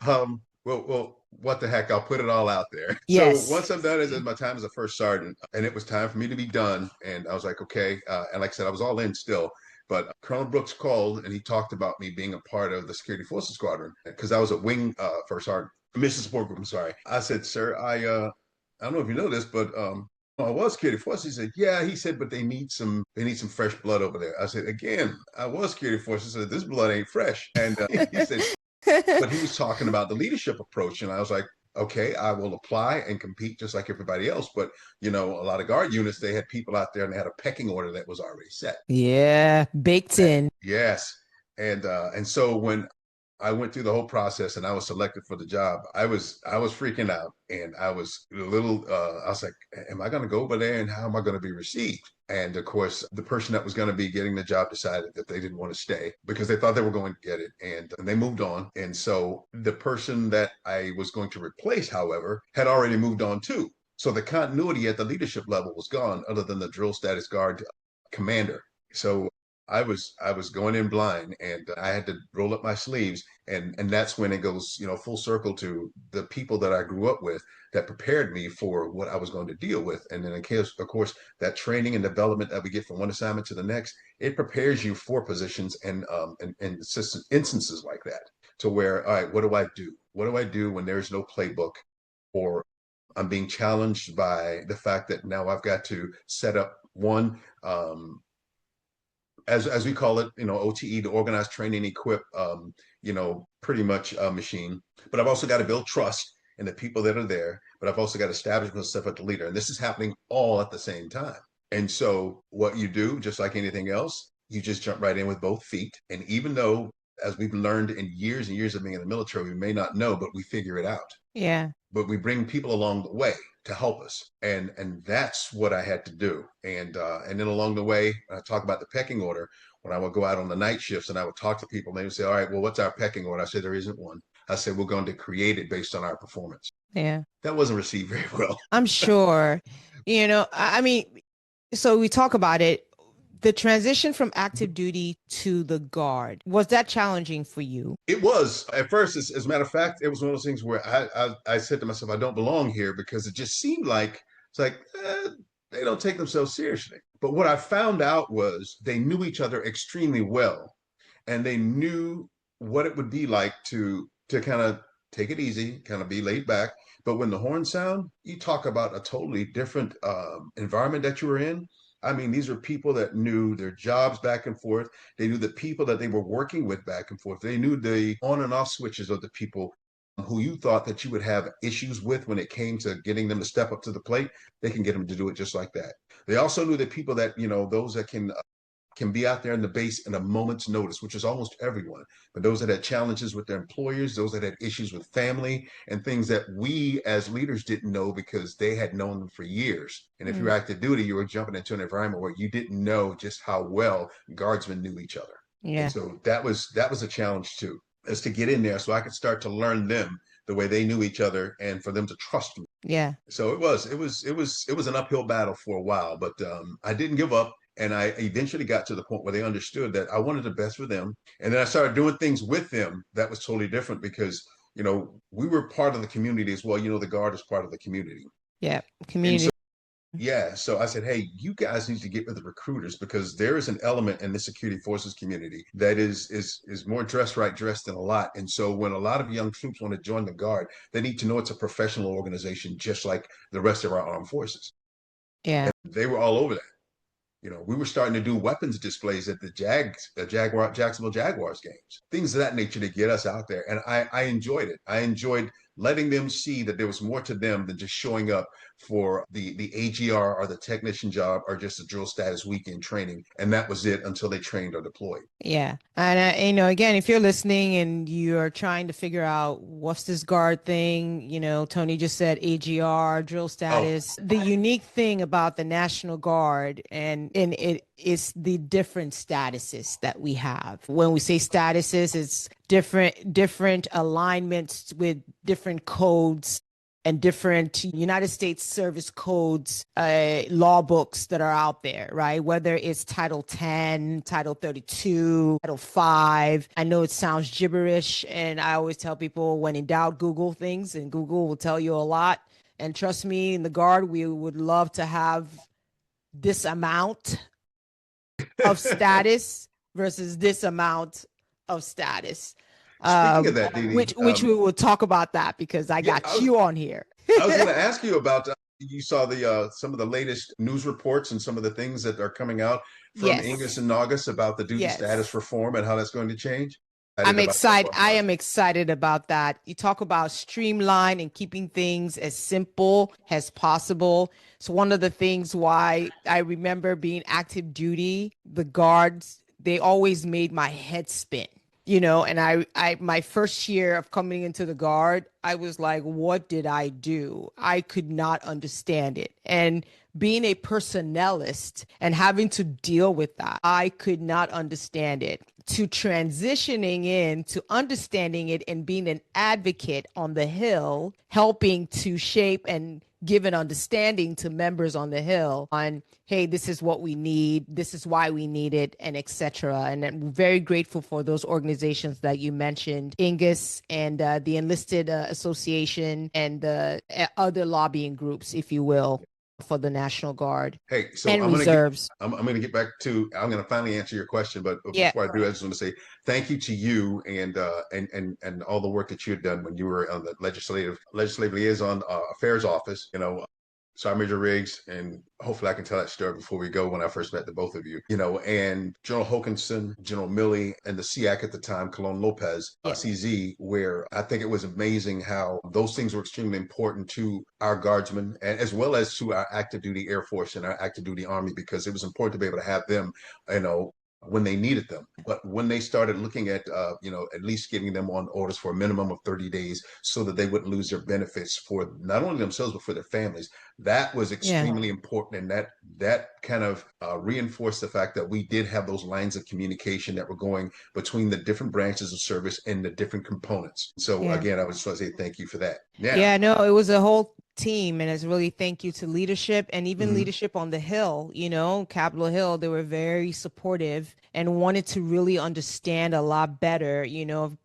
well, what the heck? I'll put it all out there. So Yes. once I'm done as my time as a first sergeant, and it was time for me to be done, and I was like, okay. And like I said, I was all in still. But Colonel Brooks called and he talked about me being a part of the Security Forces Squadron because I was a wing first sergeant, mission support group. I'm sorry. I said, sir, I don't know if you know this, but I was security forces. He said, yeah. He said, but they need some fresh blood over there. I said, again, I was security forces. He said, this blood ain't fresh. And he said, but he was talking about the leadership approach. And I was like, okay, I will apply and compete just like everybody else. But, a lot of guard units, they had people out there and they had a pecking order that was already set. Yeah, baked in. Yes. And so when I went through the whole process and I was selected for the job, I was freaking out and I was a little I was like, am I gonna go over there and how am I gonna be received? And of course, the person that was going to be getting the job decided that they didn't want to stay because they thought they were going to get it, and they moved on. And so the person that I was going to replace, however, had already moved on too. So the continuity at the leadership level was gone, other than the drill status guard commander. So I was going in blind, and I had to roll up my sleeves, and that's when it goes, full circle to the people that I grew up with that prepared me for what I was going to deal with. And then in case, of course, that training and development that we get from one assignment to the next, it prepares you for positions and instances like that, to where, all right, what do I do? What do I do when there's no playbook, or I'm being challenged by the fact that now I've got to set up one, as we call it, OTE, the organized training equip, pretty much a machine. But I've also got to build trust in the people that are there. But I've also got to establish myself as the leader, and this is happening all at the same time. And so, what you do, just like anything else, you just jump right in with both feet. And even though, as we've learned in years and years of being in the military, we may not know, but we figure it out. Yeah. But we bring people along the way to help us, and that's what I had to do. And then along the way, I talk about the pecking order. When I would go out on the night shifts and I would talk to people, and they would say, all right, well, what's our pecking order? I said, there isn't one. I said, we're going to create it based on our performance. Yeah. That wasn't received very well. I'm sure. I mean, so we talk about it. The transition from active duty to the guard, was that challenging for you? It was at first. As a matter of fact, it was one of those things where I said to myself, I don't belong here, because it just seemed like it's like they don't take themselves seriously. But what I found out was they knew each other extremely well, and they knew what it would be like to kind of take it easy, kind of be laid back. But when the horns sound, you talk about a totally different environment that you were in. I mean, these are people that knew their jobs back and forth. They knew the people that they were working with back and forth. They knew the on and off switches of the people who you thought that you would have issues with when it came to getting them to step up to the plate. They can get them to do it just like that. They also knew the people that, those that can be out there in the base in a moment's notice, which is almost everyone. But those that had challenges with their employers, those that had issues with family, and things that we as leaders didn't know because they had known them for years. And if you're active duty, you were jumping into an environment where you didn't know just how well guardsmen knew each other. And Yeah. so that was a challenge too, is to get in there so I could start to learn them the way they knew each other, and for them to trust me. Yeah. So it was an uphill battle for a while, but I didn't give up. And I eventually got to the point where they understood that I wanted the best for them. And then I started doing things with them that was totally different, because, we were part of the community as well. The guard is part of the community. Yeah. And so, Community. yeah, so I said, hey, you guys need to get with the recruiters, because there is an element in the security forces community that is more dressed right, dressed in a lot. And so when a lot of young troops want to join the guard, they need to know it's a professional organization, just like the rest of our armed forces. Yeah. They were all over that. We were starting to do weapons displays at the Jacksonville Jaguars games, things of that nature to get us out there. And I enjoyed it. I enjoyed letting them see that there was more to them than just showing up for the AGR or the technician job or just a drill status weekend training. And that was it until they trained or deployed. Yeah. And, again, if you're listening and you're trying to figure out what's this guard thing, Tony just said AGR, drill Oh, status. The unique thing about the National Guard and it is the different statuses that we have. When we say statuses, it's different alignments with different codes and different United States Service Codes, law books that are out there, right? Whether it's Title 10, Title 32, Title 5. I know it sounds gibberish, and I always tell people, when in doubt, Google things, and Google will tell you a lot. And trust me, in the Guard, we would love to have this amount of status versus this amount of status. speaking of that, Dee Dee, Which we will talk about that, because I yeah, got you on here. I was going to ask you about. You saw the some of the latest news reports and some of the things that are coming out from Ingus Yes. and Naugus about the duty status Yes. reform and how that's going to change. I I'm didn't about that excited. part I about am excited about that. You talk about streamline and keeping things as simple as possible. So one of the things why I remember being active duty, the guards, they always made my head spin. And my first year of coming into the guard, I was like, what did I do? I could not understand it. And being a personnelist and having to deal with that, I could not understand it. To transitioning in to understanding it and being an advocate on the Hill, helping to shape and give an understanding to members on the Hill on, hey, this is what we need, this is why we need it, and etc. And I'm very grateful for those organizations that you mentioned, Ingus and the Enlisted Association and the other lobbying groups, if you will, for the National Guard Hey, so and reserves. I'm gonna get back to I'm gonna finally answer your question, but Yeah. before I do, I just want to say thank you to you and all the work that you had done when you were on the legislative liaison affairs office. Sergeant Major Riggs, and hopefully I can tell that story before we go when I first met the both of you, and General Hokanson, General Milley, and the SEAC at the time, Colon Lopez, Yes. CZ, where I think it was amazing how those things were extremely important to our guardsmen and as well as to our active duty Air Force and our active duty Army, because it was important to be able to have them, you know, when they needed them. But when they started looking at, at least getting them on orders for a minimum of 30 days so that they wouldn't lose their benefits for not only themselves, but for their families, that was Yeah. extremely important. And that kind of reinforced the fact that we did have those lines of communication that were going between the different branches of service and the different components. So Yeah. again, I would just want to say thank you for that. Yeah. Yeah, no, it was a whole team, and it's really thank you to leadership and even Mhm. leadership on the Hill, Capitol Hill. They were very supportive and wanted to really understand a lot better.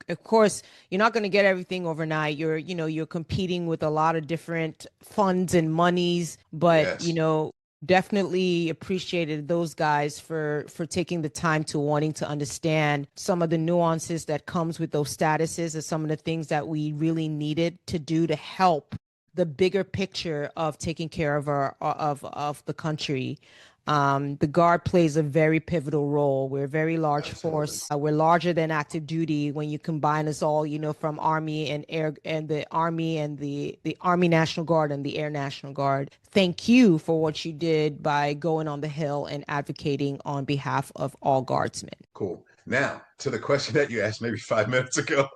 Of course, you're not going to get everything overnight. You're competing with a lot of different funds and monies, but Yes. definitely appreciated those guys for taking the time to wanting to understand some of the nuances that comes with those statuses and some of the things that we really needed to do to help the bigger picture of taking care of of the country. The Guard plays a very pivotal role. We're a very large Absolutely. force. We're larger than active duty when you combine us all, from Army and Air and the Army and the Army National Guard and the Air National Guard. Thank you for what you did by going on the Hill and advocating on behalf of all Guardsmen. Cool. Now, to the question that you asked maybe 5 minutes ago,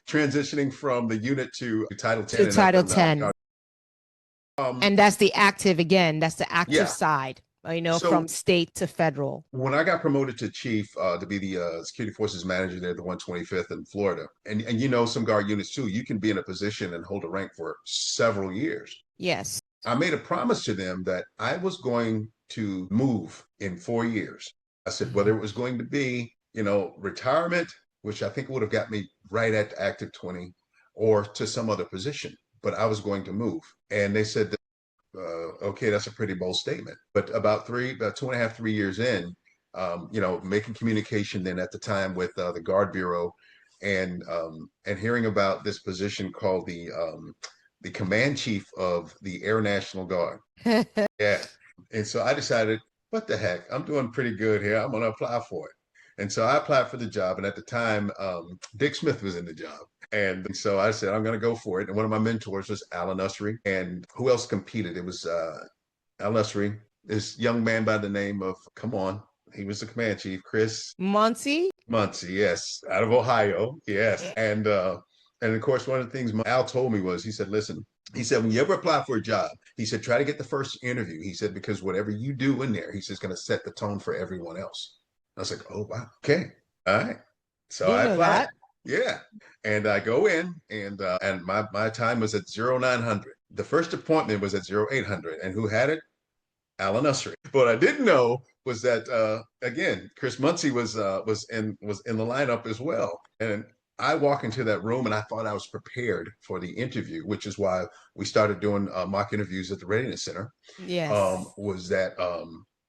transitioning from the unit to Title To 10 and up Title in 10. um, And that's the active, again, that's the active yeah. side, from So state to federal. when I got promoted to chief to be the security forces manager there at the 125th in Florida, and some guard units too, you can be in a position and hold a rank for several years. Yes. I made a promise to them that I was going to move in 4 years. I said whether it was going to be, retirement, which I think would have got me right at active 20, or to some other position, but I was going to move. And they said, okay, that's a pretty bold statement. But about 2.5, 3 years in, making communication then at the time with the Guard Bureau, and hearing about this position called the command chief of the Air National Guard. Yeah. And so I decided, what the heck? I'm doing pretty good here. I'm going to apply for it. And so I applied for the job. And at the time, Dick Smith was in the job. And so I said, I'm going to go for it. And one of my mentors was Alan Ussery. And who else competed? It was Alan Ussery, this young man by the name of, come on, he was the command chief, Chris Muncie? Muncie, yes, out of Ohio, yes. And of course, one of the things Al told me was, he said, listen, he said, when you ever apply for a job, he said, try to get the first interview. He said, because whatever you do in there, he says, going to set the tone for everyone else. I was like, oh, wow. Okay. All right. So Didn't I know applied. that. Yeah. And I go in and my time was at 0900. The first appointment was at 0800. And who had it? Alan Ussery. What I didn't know was that again, Chris Muncie was in the lineup as well. And I walk into that room and I thought I was prepared for the interview, which is why we started doing mock interviews at the Readiness Center. Yes. Was that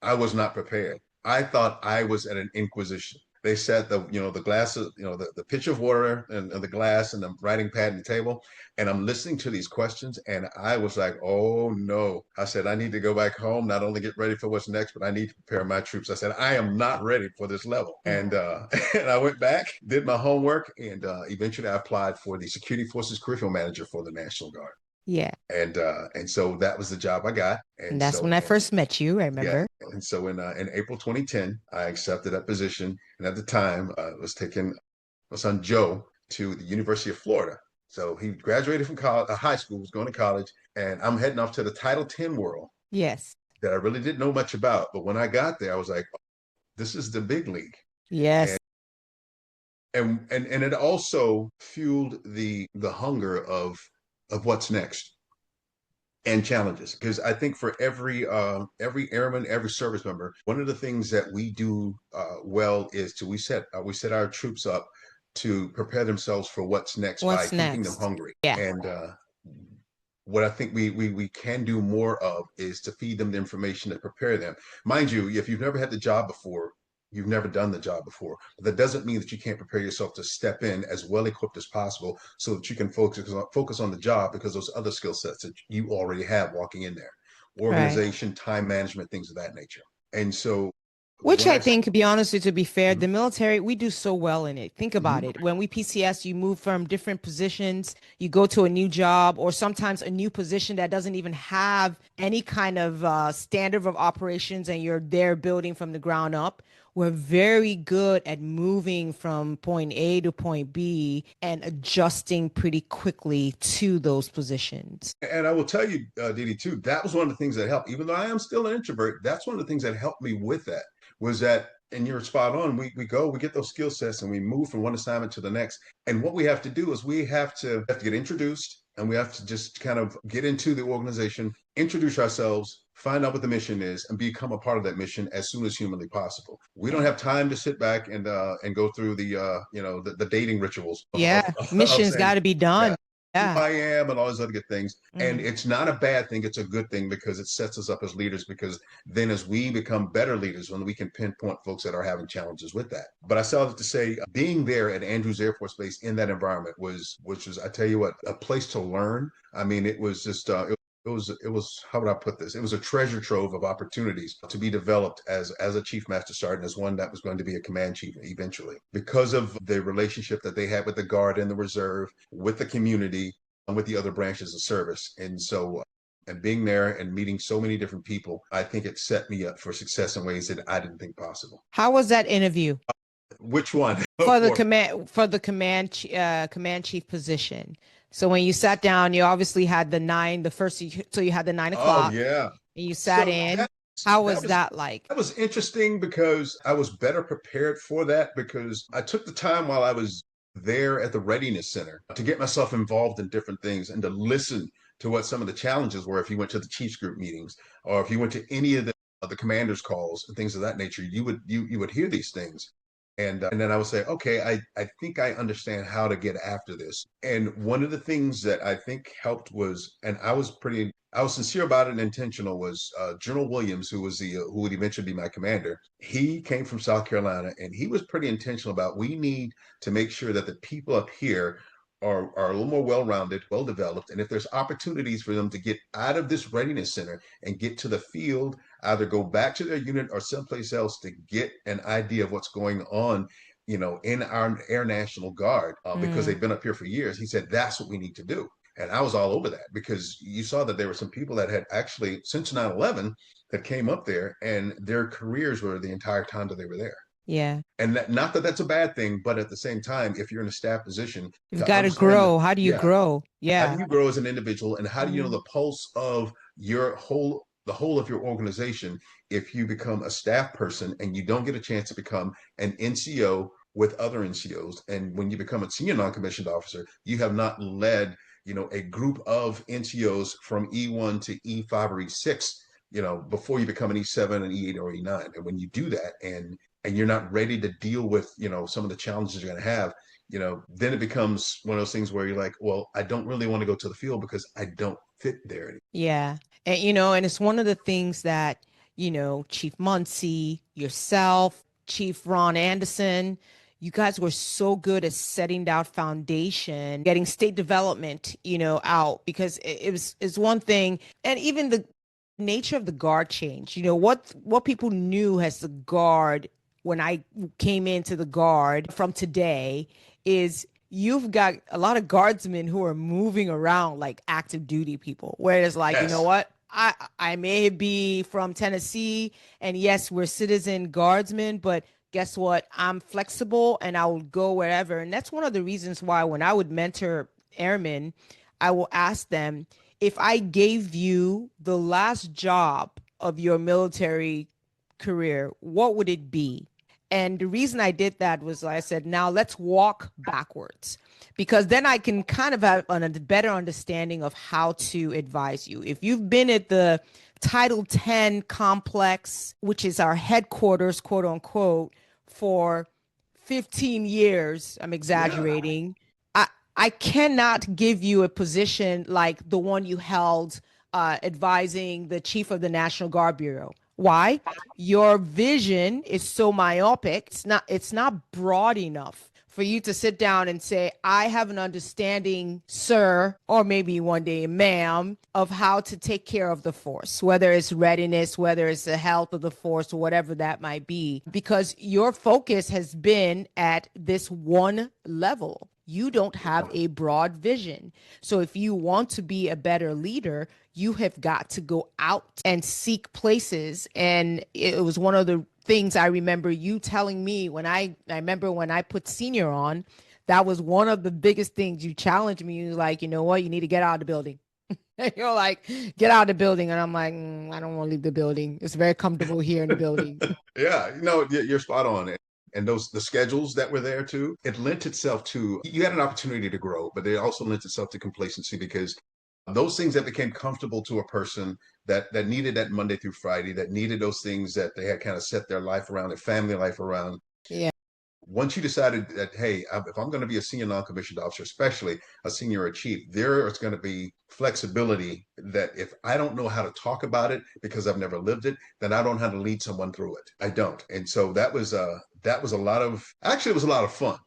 I was not prepared. I thought I was at an inquisition. They set the glass of the pitcher of water and the glass and the writing pad and the table, and I'm listening to these questions, and I was like, oh no. I said, I need to go back home, not only get ready for what's next, but I need to prepare my troops. I said, I am not ready for this level. And and I went back, did my homework, and eventually I applied for the Security Forces Curriculum Manager for the National Guard. Yeah. And so that was the job I got. And And that's so when I first met you, I yeah. remember. And so in April 2010, I accepted that position. And at the time, was taking my son Joe to the University of Florida. So he graduated from college, high school, was going to college, and I'm heading off to the Title 10 world Yes. that I really didn't know much about. But when I got there, I was like, oh, this is the big league. Yes. And and it also fueled the hunger of what's next. and challenges. Because I think for every airman, every service member, one of the things that we do well is to we set our troops up to prepare themselves for what's next by What's keeping them next? hungry. Yeah. And what I think we can do more of is to feed them the information to prepare them. Mind you, if you've never had the job before, you've never done the job before. But that doesn't mean that you can't prepare yourself to step in as well equipped as possible so that you can focus on the job because those other skill sets that you already have walking in there. Right. Organization, time management, things of that nature. And so Which when I I think, to be honest with you, to be fair, Mhm, the military, we do so well in it. Think about mhm. it. When we PCS, you move from different positions, you go to a new job, or sometimes a new position that doesn't even have any kind of standard of operations, and you're there building from the ground up. We're very good at moving from point A to point B and adjusting pretty quickly to those positions. And I will tell you, Didi, too, that was one of the things that helped. Even though I am still an introvert, that's one of the things that helped me with that was that, and you're spot on. We get those skill sets and we move from one assignment to the next. And what we have to do is we have to get introduced and we have to just kind of get into the organization, introduce ourselves, find out what the mission is, and become a part of that mission as soon as humanly possible. We don't Yeah. have time to sit back and go through the dating rituals Yeah. of Mission's saying, got to be yeah, done. who Yeah. I am and all those other good things. And Mm. it's not a bad thing. It's a good thing because it sets us up as leaders because then as we become better leaders, when we can pinpoint folks that are having challenges with that. But I still have to say being there at Andrews Air Force Base in that environment which was, I tell you what, a place to learn. I mean, it was just, it was how would I put this? It was a treasure trove of opportunities to be developed as a chief master sergeant, as one that was going to be a command chief eventually, because of the relationship that they had with the guard and the reserve, with the community, and with the other branches of service. And so, and being there and meeting so many different people, I think it set me up for success in ways that I didn't think possible. How was that interview Which one? for the For command chief position? So when you sat down, you obviously had the nine, the first, so you had the nine oh o'clock yeah. and you sat So in. How that was was that like? that was interesting because I was better prepared for that because I took the time while I was there at the Readiness Center to get myself involved in different things and to listen to what some of the challenges were if you went to the Chiefs group meetings or if you went to any of the commanders calls and things of that nature, you would hear these things. And then I would say, okay, I think I understand how to get after this. And one of the things that I think helped was, and I was sincere about it and intentional, was General Williams, who would eventually be my commander. He came from South Carolina, and he was pretty intentional about we need to make sure that the people up here are a little more well-rounded, well-developed, and if there's opportunities for them to get out of this readiness center and get to the field, either go back to their unit or someplace else to get an idea of what's going on, in our Air National Guard, because Mm, they've been up here for years. He said that's what we need to do. And I was all over that because you saw that there were some people that had actually, since 9/11, that came up there and their careers were the entire time that they were there. yeah. And not that that's a bad thing, but at the same time, if you're in a staff position, You've to got to understand that, grow. How do you yeah, grow? how do Yeah. you grow as an individual and how do you know Mm, the pulse of the whole of your organization if you become a staff person and you don't get a chance to become an NCO with other NCOs. And when you become a senior non-commissioned officer, you have not led, a group of NCOs from E1 to E5 or E6, before you become an E7 and E8 or E9. And when you do that and you're not ready to deal with, some of the challenges you're going to have, then it becomes one of those things where you're like, well, I don't really want to go to the field because I don't fit there anymore. yeah. And and it's one of the things that, Chief Muncie, yourself, Chief Ron Anderson, you guys were so good at setting that foundation, getting state development, out because it's one thing. And even the nature of the guard change, what people knew as the guard when I came into the guard from today is you've got a lot of guardsmen who are moving around like active duty people. Whereas, like, you know Yes. what? I may be from Tennessee, and yes, we're citizen guardsmen, but guess what? I'm flexible and I will go wherever. And that's one of the reasons why when I would mentor airmen, I will ask them if I gave you the last job of your military career, what would it be? And the reason I did that was I said, now let's walk backwards. because then I can kind of have a better understanding of how to advise you. If you've been at the Title 10 complex, which is our headquarters, quote unquote, for 15 years, I'm Yeah. exaggerating. I I cannot give you a position like the one you held advising the chief of the National Guard Bureau. Why? Your vision is so myopic. It's not broad enough for you to sit down and say, I have an understanding, sir, or maybe one day, ma'am, of how to take care of the force, whether it's readiness, whether it's the health of the force, or whatever that might be, because your focus has been at this one level. You don't have a broad vision. So if you want to be a better leader, you have got to go out and seek places. And it was one of the things I remember you telling me when I remember when I put Senior on, that was one of the biggest things you challenged me. You was like, you know what, you need to get out of the building. You're like, get out of the building. And I'm like, I don't want to leave the building. It's very comfortable here in the building. Yeah, you're spot on. And the schedules that were there too, it lent itself to, you had an opportunity to grow, but it also lent itself to complacency because those things that became comfortable to a person that needed that Monday through Friday, that needed those things that they had kind of set their life around, their family life around. Yeah. Once you decided that, hey, if I'm going to be a senior non-commissioned officer, especially a senior or chief, there is going to be flexibility that if I don't know how to talk about it because I've never lived it, then I don't know how to lead someone through it. I don't. And so that was a lot of, actually, it was a lot of fun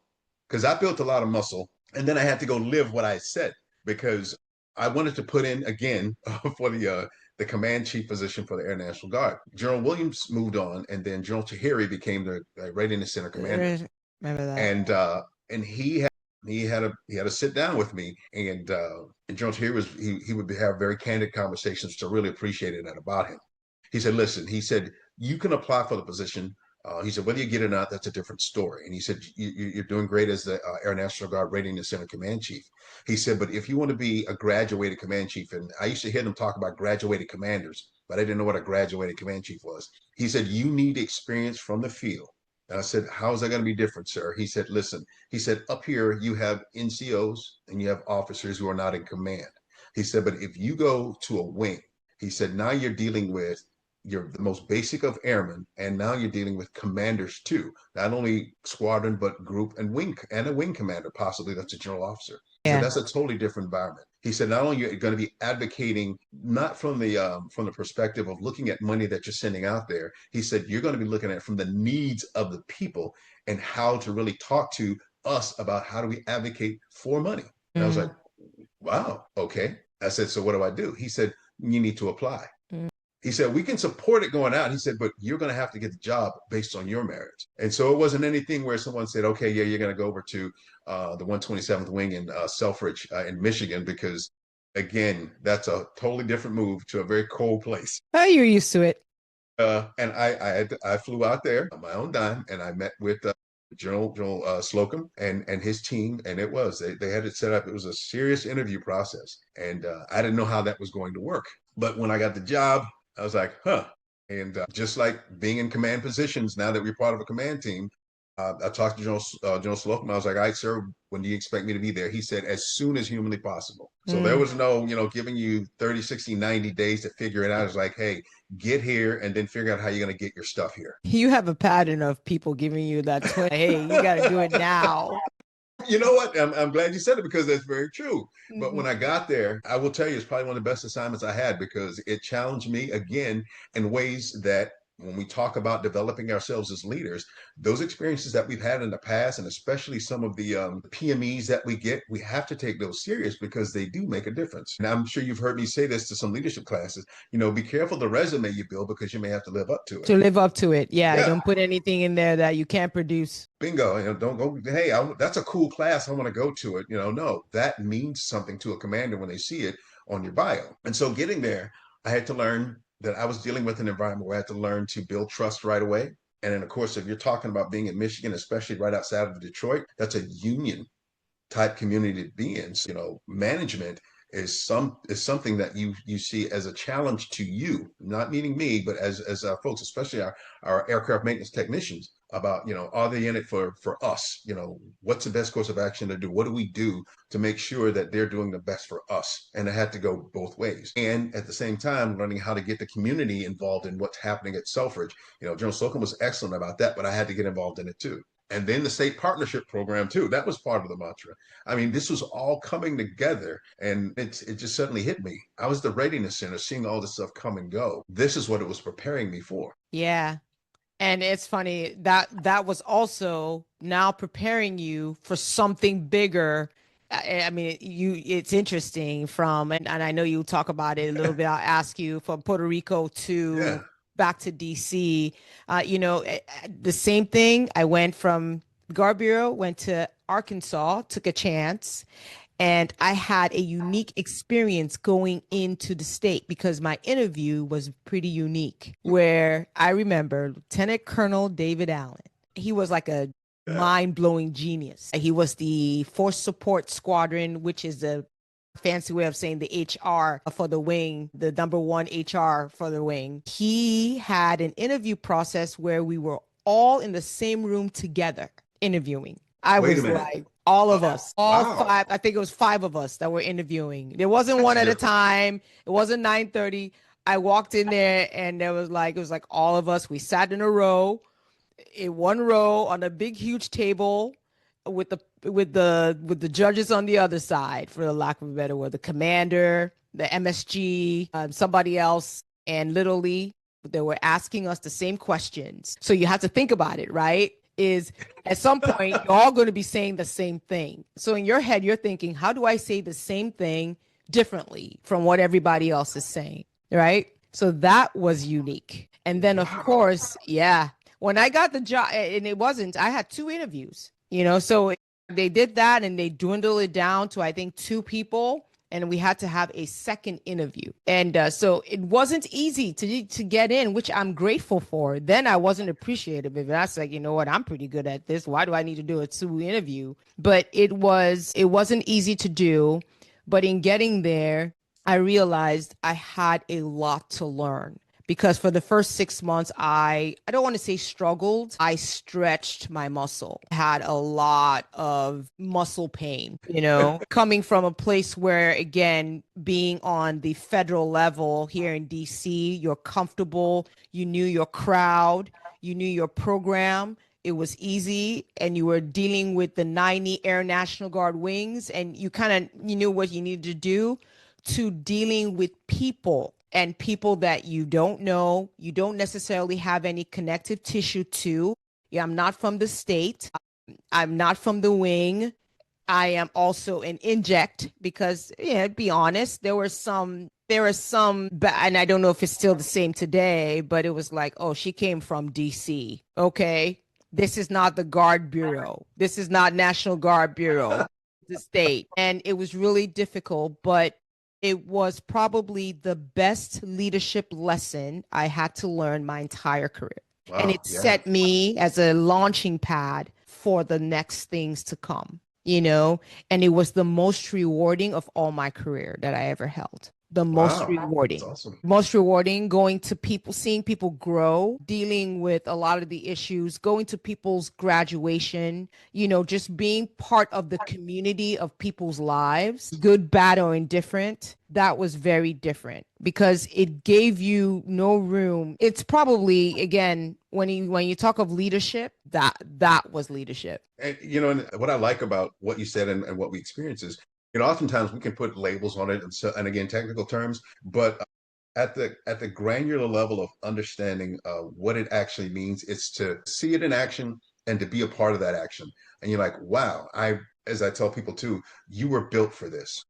because I built a lot of muscle and then I had to go live what I said because I wanted to put in again for the command chief position for the Air National Guard. General Williams moved on, and then General Tahiri became the Readiness Center commander. Remember that. And he had to sit down with me, and General Tahiri he would have very candid conversations, which I really appreciated that about him. He said, "Listen," he said, "you can apply for the position." He said, "Whether you get it or not, that's a different story." And he said, "You're doing great as the Air National Guard Readiness Center Command Chief." He said, "But if you want to be a graduated command chief," and I used to hear them talk about graduated commanders, but I didn't know what a graduated command chief was. He said, "You need experience from the field." And I said, "How is that going to be different, sir?" He said, "Listen," he said, "up here you have NCOs and you have officers who are not in command." He said, "But if you go to a wing," he said, "now you're dealing with you're the most basic of airmen, and now you're dealing with commanders too, not only squadron but group and wing and a wing commander, possibly that's a general officer." He said Yeah. that's a totally different environment. He said not only you're going to be advocating not from the perspective of looking at money that you're sending out there. He said you're going to be looking at it from the needs of the people and how to really talk to us about how do we advocate for money. And I was like, Mm, wow, okay. I said, so what do I do? He said, you need to apply. mm. He said, we can support it going out. He said, but you're going to have to get the job based on your merits. And so it wasn't anything where someone said, okay, yeah, you're going to go over to the 127th Wing in Selfridge in Michigan, because again, that's a totally different move to a very cold place. Oh, you're used to it. And I flew out there on my own dime, and I met with General Slocum and his team, and they had it set up. It was a serious interview process, and I didn't know how that was going to work. But when I got the job, I was like, huh. And just like being in command positions, now that we're part of a command team, I talked to General Slocum. I was like, all right, sir, when do you expect me to be there? He said, as soon as humanly possible. So there Mm. was no, giving you 30, 60, 90 days to figure it out. It's like, hey, get here and then figure out how you're going to get your stuff here. You have a pattern of people giving you that twist. Hey, you got to do it now. You know what? I'm glad you said it because that's very true. But when Mhm. I got there, I will tell you, it's probably one of the best assignments I had because it challenged me again in ways that when we talk about developing ourselves as leaders, those experiences that we've had in the past, and especially some of the PMEs that we get, we have to take those serious because they do make a difference. And I'm sure you've heard me say this to some leadership classes, be careful the resume you build because you may have to live up to it. To live up to it. Yeah, Yeah. don't put anything in there that you can't produce. Bingo. Don't go, hey, that's a cool class. I want to go to it. No, that means something to a commander when they see it on your bio. And so getting there, I had to learn that I was dealing with an environment where I had to learn to build trust right away. And then, of course, if you're talking about being in Michigan, especially right outside of Detroit, that's a union type community to be in. So, management is something that you see as a challenge to you, not meaning me, but as folks, especially our aircraft maintenance technicians. about, are they in it for us? What's the best course of action to do? What do we do to make sure that they're doing the best for us? And it had to go both ways. And at the same time, learning how to get the community involved in what's happening at Selfridge. General Slocum was excellent about that, but I had to get involved in it too. And then the state partnership program too. That was part of the mantra. I mean, this was all coming together, and it just suddenly hit me. I was the readiness center, seeing all this stuff come and go. This is what it was preparing me for. Yeah. And it's funny that that was also now preparing you for something bigger. I mean, it's interesting and I know you talk about it a little bit. I'll ask you from Puerto Rico Yeah. to back to DC. The same thing. I went from Guard Bureau, went to Arkansas, took a chance, and I had a unique experience going into the state because my interview was pretty unique. Where I remember Lieutenant Colonel David Allen, he was like a Yeah. mind blowing genius. He was the Force Support Squadron, which is a fancy way of saying the HR for the wing, the number one HR for the wing. He had an interview process where we were all in the same room together interviewing. I Wait a was minute. like, all of us, all Wow. five. I think it was five of us that were interviewing. There wasn't That's one at a different. time. It wasn't 9:30. I walked in there and it was like all of us. We sat in a row, in one row on a big, huge table with the judges on the other side, for the lack of a better word, the commander, the MSG, somebody else, and literally they were asking us the same questions. So you have to think about it, right? Is at some point you're all going to be saying the same thing. So in your head, you're thinking, how do I say the same thing differently from what everybody else is saying? Right. So that was unique. And then, of Wow. course, yeah, when I got the job, and it wasn't, I had two interviews, so they did that and they dwindled it down to, I think, two people. And we had to have a second interview. And so it wasn't easy to get in, which I'm grateful for. Then I wasn't appreciative of it. I was like, you know what? I'm pretty good at this. Why do I need to do a two interview? But it wasn't easy to do. But in getting there, I realized I had a lot to learn because for the first 6 months, I don't want to say struggled. I stretched my muscle. I had a lot of muscle pain, coming from a place where, again, being on the federal level here in DC, you're comfortable, you knew your crowd, you knew your program. It was easy, and you were dealing with the 90 Air National Guard wings, and you knew what you needed to do, to dealing with people, and people that you don't know, you don't necessarily have any connective tissue to. Yeah, I'm not from the state. I'm not from the wing. I am also an inject because, yeah, be honest, there were some, and I don't know if it's still the same today, but it was like, oh, she came from DC. Okay. This is not the Guard Bureau. This is not National Guard Bureau, the state. And it was really difficult, but it was probably the best leadership lesson I had to learn my entire career. And Wow. it Yeah. set me as a launching pad for the next things to come, and it was the most rewarding of all my career that I ever held. The most Wow. That's rewarding. awesome. Most rewarding, going to people, seeing people grow, dealing with a lot of the issues, going to people's graduation, just being part of the community of people's lives, good, bad, or indifferent. That was very different because it gave you no room. It's probably, again, when you talk of leadership, that was leadership. And what I like about what you said and what we experience is, oftentimes we can put labels on it, and again, technical terms, but at the granular level of understanding what it actually means, it's to see it in action and to be a part of that action. And you're like, wow, as I tell people too, you were built for this.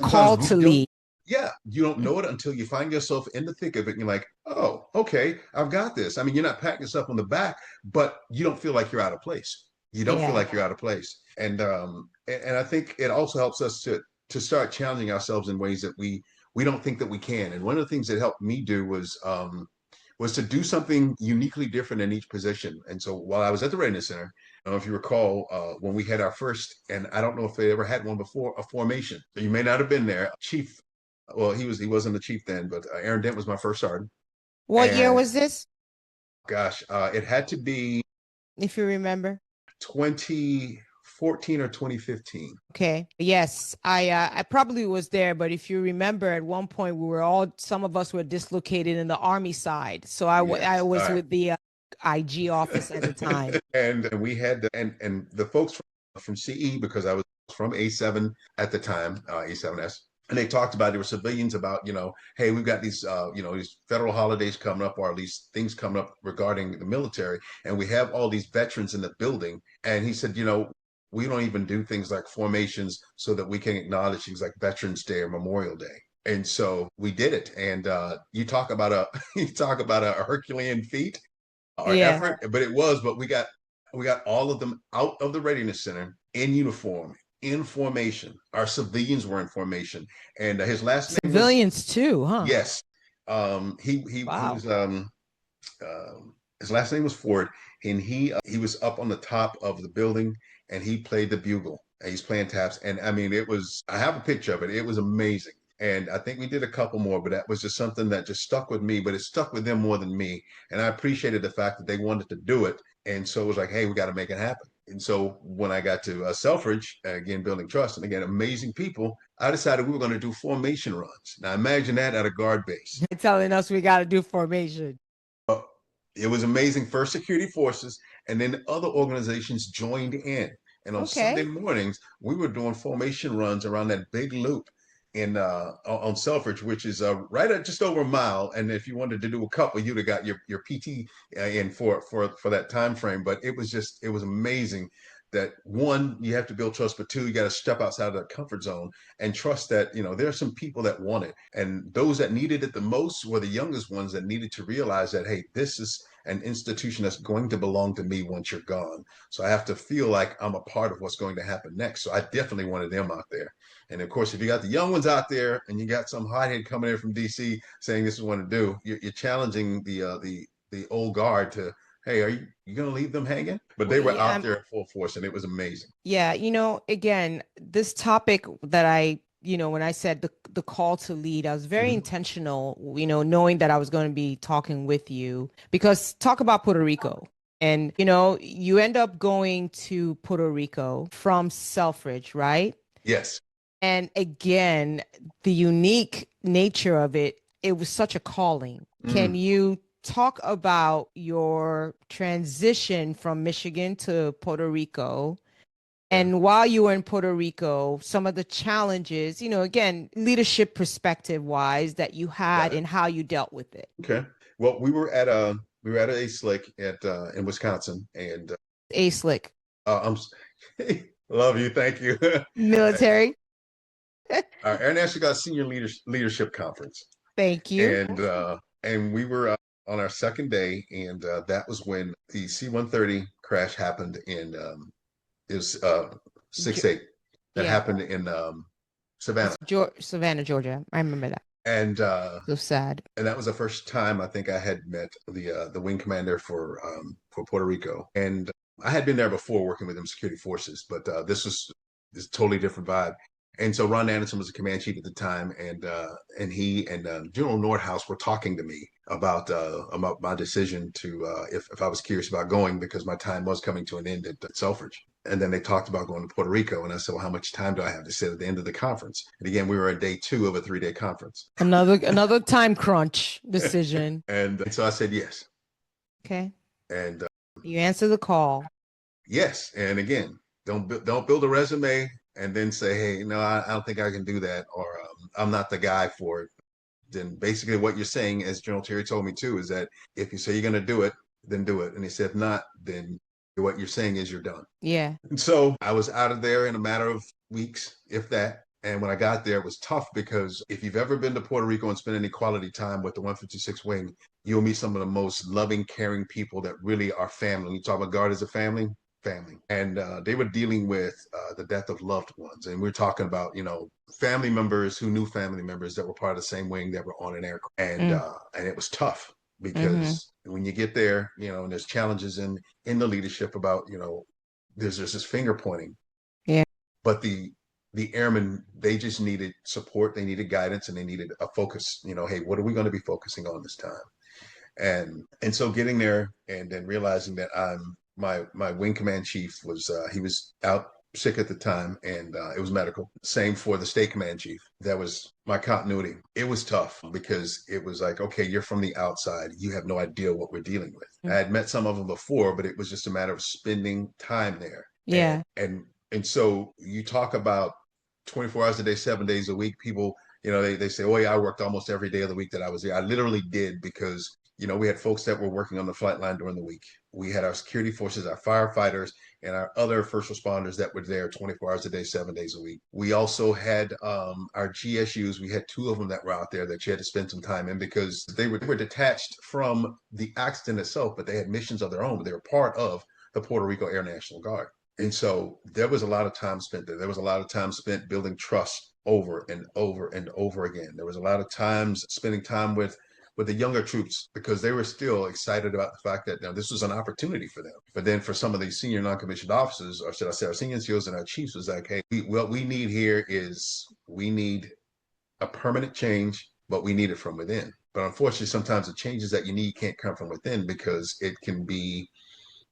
Sometimes Called we to don't, lead. yeah, you don't know it until you find yourself in the thick of it. And you're like, oh, okay, I've got this. I mean, you're not patting yourself on the back, but you don't feel like you're out of place. You don't feel Yeah. like you're out of place. And I think it also helps us to start challenging ourselves in ways that we don't think that we can. And one of the things that helped me do was to do something uniquely different in each position. And so while I was at the Readiness Center, I don't know if you recall when we had our first, and I don't know if they ever had one before, a formation. So you may not have been there. Chief, well, he wasn't the chief then, but Aaron Dent was my first sergeant. What year And was this? gosh, it had to be. if you remember? 2014 or 2015. Okay. Yes, I probably was there, but if you remember, at one point we were all some of us were dislocated in the army side. So I Yes. All was right. with the IG office at the time. And we had and the folks from CE, because I was from A7 at the time, A7S, and they talked about, there were civilians about, hey, we've got these these federal holidays coming up, or at least things coming up regarding the military, and we have all these veterans in the building. And he said, we don't even do things like formations so that we can acknowledge things like Veterans Day or Memorial Day. And so we did it. And you talk about a you talk about a Herculean feat or Yeah. effort, but we got all of them out of the readiness center in uniform, in formation. Our civilians were in formation, and his last name was, Civilians too, huh? yes. He Wow. was his last name was Ford, and he was up on the top of the building, and he played the bugle. And he's playing taps, and I mean, it was. I have a picture of it. It was amazing. And I think we did a couple more, but that was just something that just stuck with me. But it stuck with them more than me, and I appreciated the fact that they wanted to do it. And so it was like, hey, we got to make it happen. And so when I got to Selfridge, again, building trust, and again, amazing people, I decided we were going to do formation runs. Now imagine that at a guard base. Telling us we got to do formation. It was amazing. First Security Forces, and then other organizations joined in. And on Sunday Okay. mornings, we were doing formation runs around that big loop in on Selfridge, which is right at just over a mile. And if you wanted to do a couple, you'd have got your PT in for that time frame. But it was amazing that, one, you have to build trust, but two, you got to step outside of that comfort zone and trust that there are some people that want it, and those that needed it the most were the youngest ones that needed to realize that, hey, this is an institution that's going to belong to me once you're gone. So I have to feel like I'm a part of what's going to happen next. So I definitely wanted them out there. And of course, if you got the young ones out there and you got some hothead coming in from DC saying this is what to do, you're challenging the old guard to, hey, are you going to leave them hanging? But they were Yeah, out there in full force, and it was amazing. yeah, again, this topic that when I said the call to lead, I was very Mm-hmm. intentional, knowing that I was going to be talking with you because talk about Puerto Rico. And you end up going to Puerto Rico from Selfridge, right? Yes. And again, the unique nature of it, it was such a calling. Can Mm. you talk about your transition from Michigan to Puerto Rico? Yeah. And while you were in Puerto Rico, some of the challenges, again, leadership perspective wise, that you Got had it. and how you dealt with it. Okay. Well, we were at a slick at in Wisconsin, and A slick I'm love you, thank you. military. Our Air National Guard Senior Leadership Conference, Thank you. and we were on our second day, and that was when the C-130 crash happened in it was Ge- 6/8 that yeah, happened in Savannah, Savannah, Georgia. I remember that. and So sad. that was the first time I think I had met the wing commander for Puerto Rico, and I had been there before working with them security forces, but this totally different vibe. And so Ron Anderson was the command chief at the time, and he and General Nordhaus were talking to me about my decision to if I was curious about going, because my time was coming to an end at Selfridge. And then they talked about going to Puerto Rico, and I said, "Well, how much time do I have to sit at the end of the conference?" And again, we were at day two of a 3-day conference. Another time crunch decision. And so I said yes. Okay. And You answer the call. yes. And again, don't build a resume and then say, hey, no, I don't think I can do that, or I'm not the guy for it. Then basically what you're saying, as General Terry told me too, is that if you say you're going to do it, then do it. And he said, if not, then what you're saying is you're done. Yeah. And so I was out of there in a matter of weeks, if that. And when I got there, it was tough, because if you've ever been to Puerto Rico and spent any quality time with the 156 Wing, you'll meet some of the most loving, caring people that really are family. When you talk about Guard as a family, family. And they were dealing with the death of loved ones. And we're talking about, family members who knew family members that were part of the same wing that were on an aircraft. Mm, And it was tough, mm-hmm. because when you get there, and there's challenges in the leadership about, there's this finger pointing, Yeah. but the airmen, they just needed support, they needed guidance, and they needed a focus. Hey, what are we going to be focusing on this time? And so getting there and then realizing that my wing command chief was he was out sick at the time, and it was medical. Same for the state command chief. That was my continuity. It was tough because it was like, okay, you're from the outside. You have no idea what we're dealing with. I had met some of them before, but it was just a matter of spending time there. Yeah. And so you talk about 24 hours a day, 7 days a week. People, they say, oh yeah, I worked almost every day of the week that I was there. I literally did because we had folks that were working on the flight line during the week. We had our security forces, our firefighters, and our other first responders that were there 24 hours a day, 7 days a week. We also had our GSUs. We had two of them that were out there that you had to spend some time in because they were detached from the accident itself, but they had missions of their own. But they were part of the Puerto Rico Air National Guard. And so there was a lot of time spent there. There was a lot of time spent building trust over and over and over again. There was a lot of times spending time with the younger troops because they were still excited about the fact that this was an opportunity for them. But then for some of these senior non-commissioned officers, or should I say our senior NCOs and our chiefs, was like, hey, what we need here is we need a permanent change, but we need it from within. But unfortunately, sometimes the changes that you need can't come from within because it can be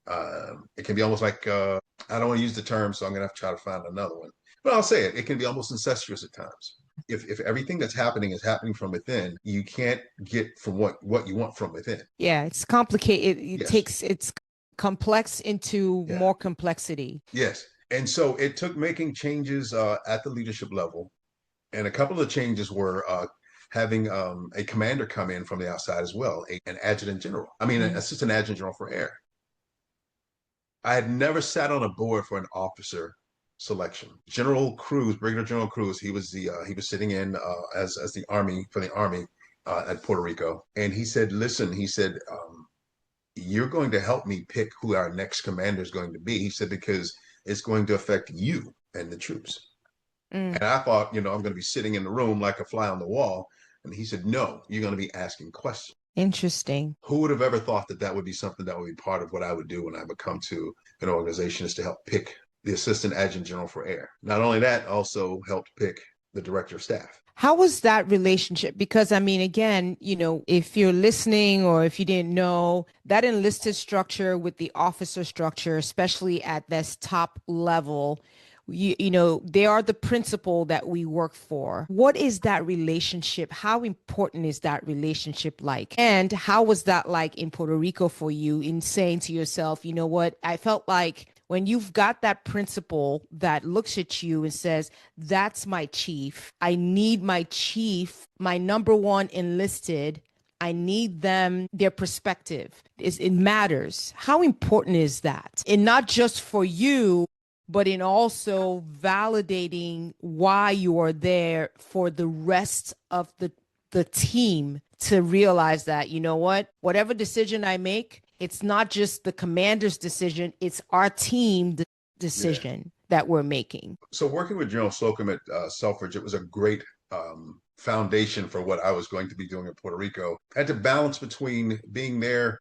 almost like I don't want to use the term, so I'm going to have to try to find another one. But I'll say it. It can be almost incestuous at times. If everything that's happening is happening from within, you can't get from what you want from within. Yeah, it's complicated. It Yes. takes it's complex into Yeah. more complexity. Yes. And so it took making changes at the leadership level. And a couple of changes were having a commander come in from the outside as well, an adjutant general. I mean, an assistant adjutant general for air. I had never sat on a board for an officer selection. General Cruz, Brigadier General Cruz, he was sitting in as the Army for the Army at Puerto Rico, and he said, "Listen," he said, "you're going to help me pick who our next commander is going to be." He said because it's going to affect you and the troops. And I thought, I'm going to be sitting in the room like a fly on the wall. And he said, "No, you're going to be asking questions." Interesting. Who would have ever thought that that would be something that would be part of what I would do when I would come to an organization, is to help pick the assistant adjutant general for air. Not only that, also helped pick the director of staff. How was that relationship? Because I mean, again, if you're listening or if you didn't know, that enlisted structure with the officer structure, especially at this top level, they are the principle that we work for. What is that relationship? How important is that relationship like? And how was that like in Puerto Rico for you, in saying to yourself, you know what, I felt like when you've got that principal that looks at you and says, that's my chief, I need my chief, my number one enlisted, I need them, their perspective. It matters. How important is that? And not just for you, but in also validating why you are there for the rest of the team to realize that, you know what, whatever decision I make, it's not just the commander's decision, it's our team decision that we're making. So working with General Slocum at Selfridge, it was a great foundation for what I was going to be doing in Puerto Rico. I had to balance between being there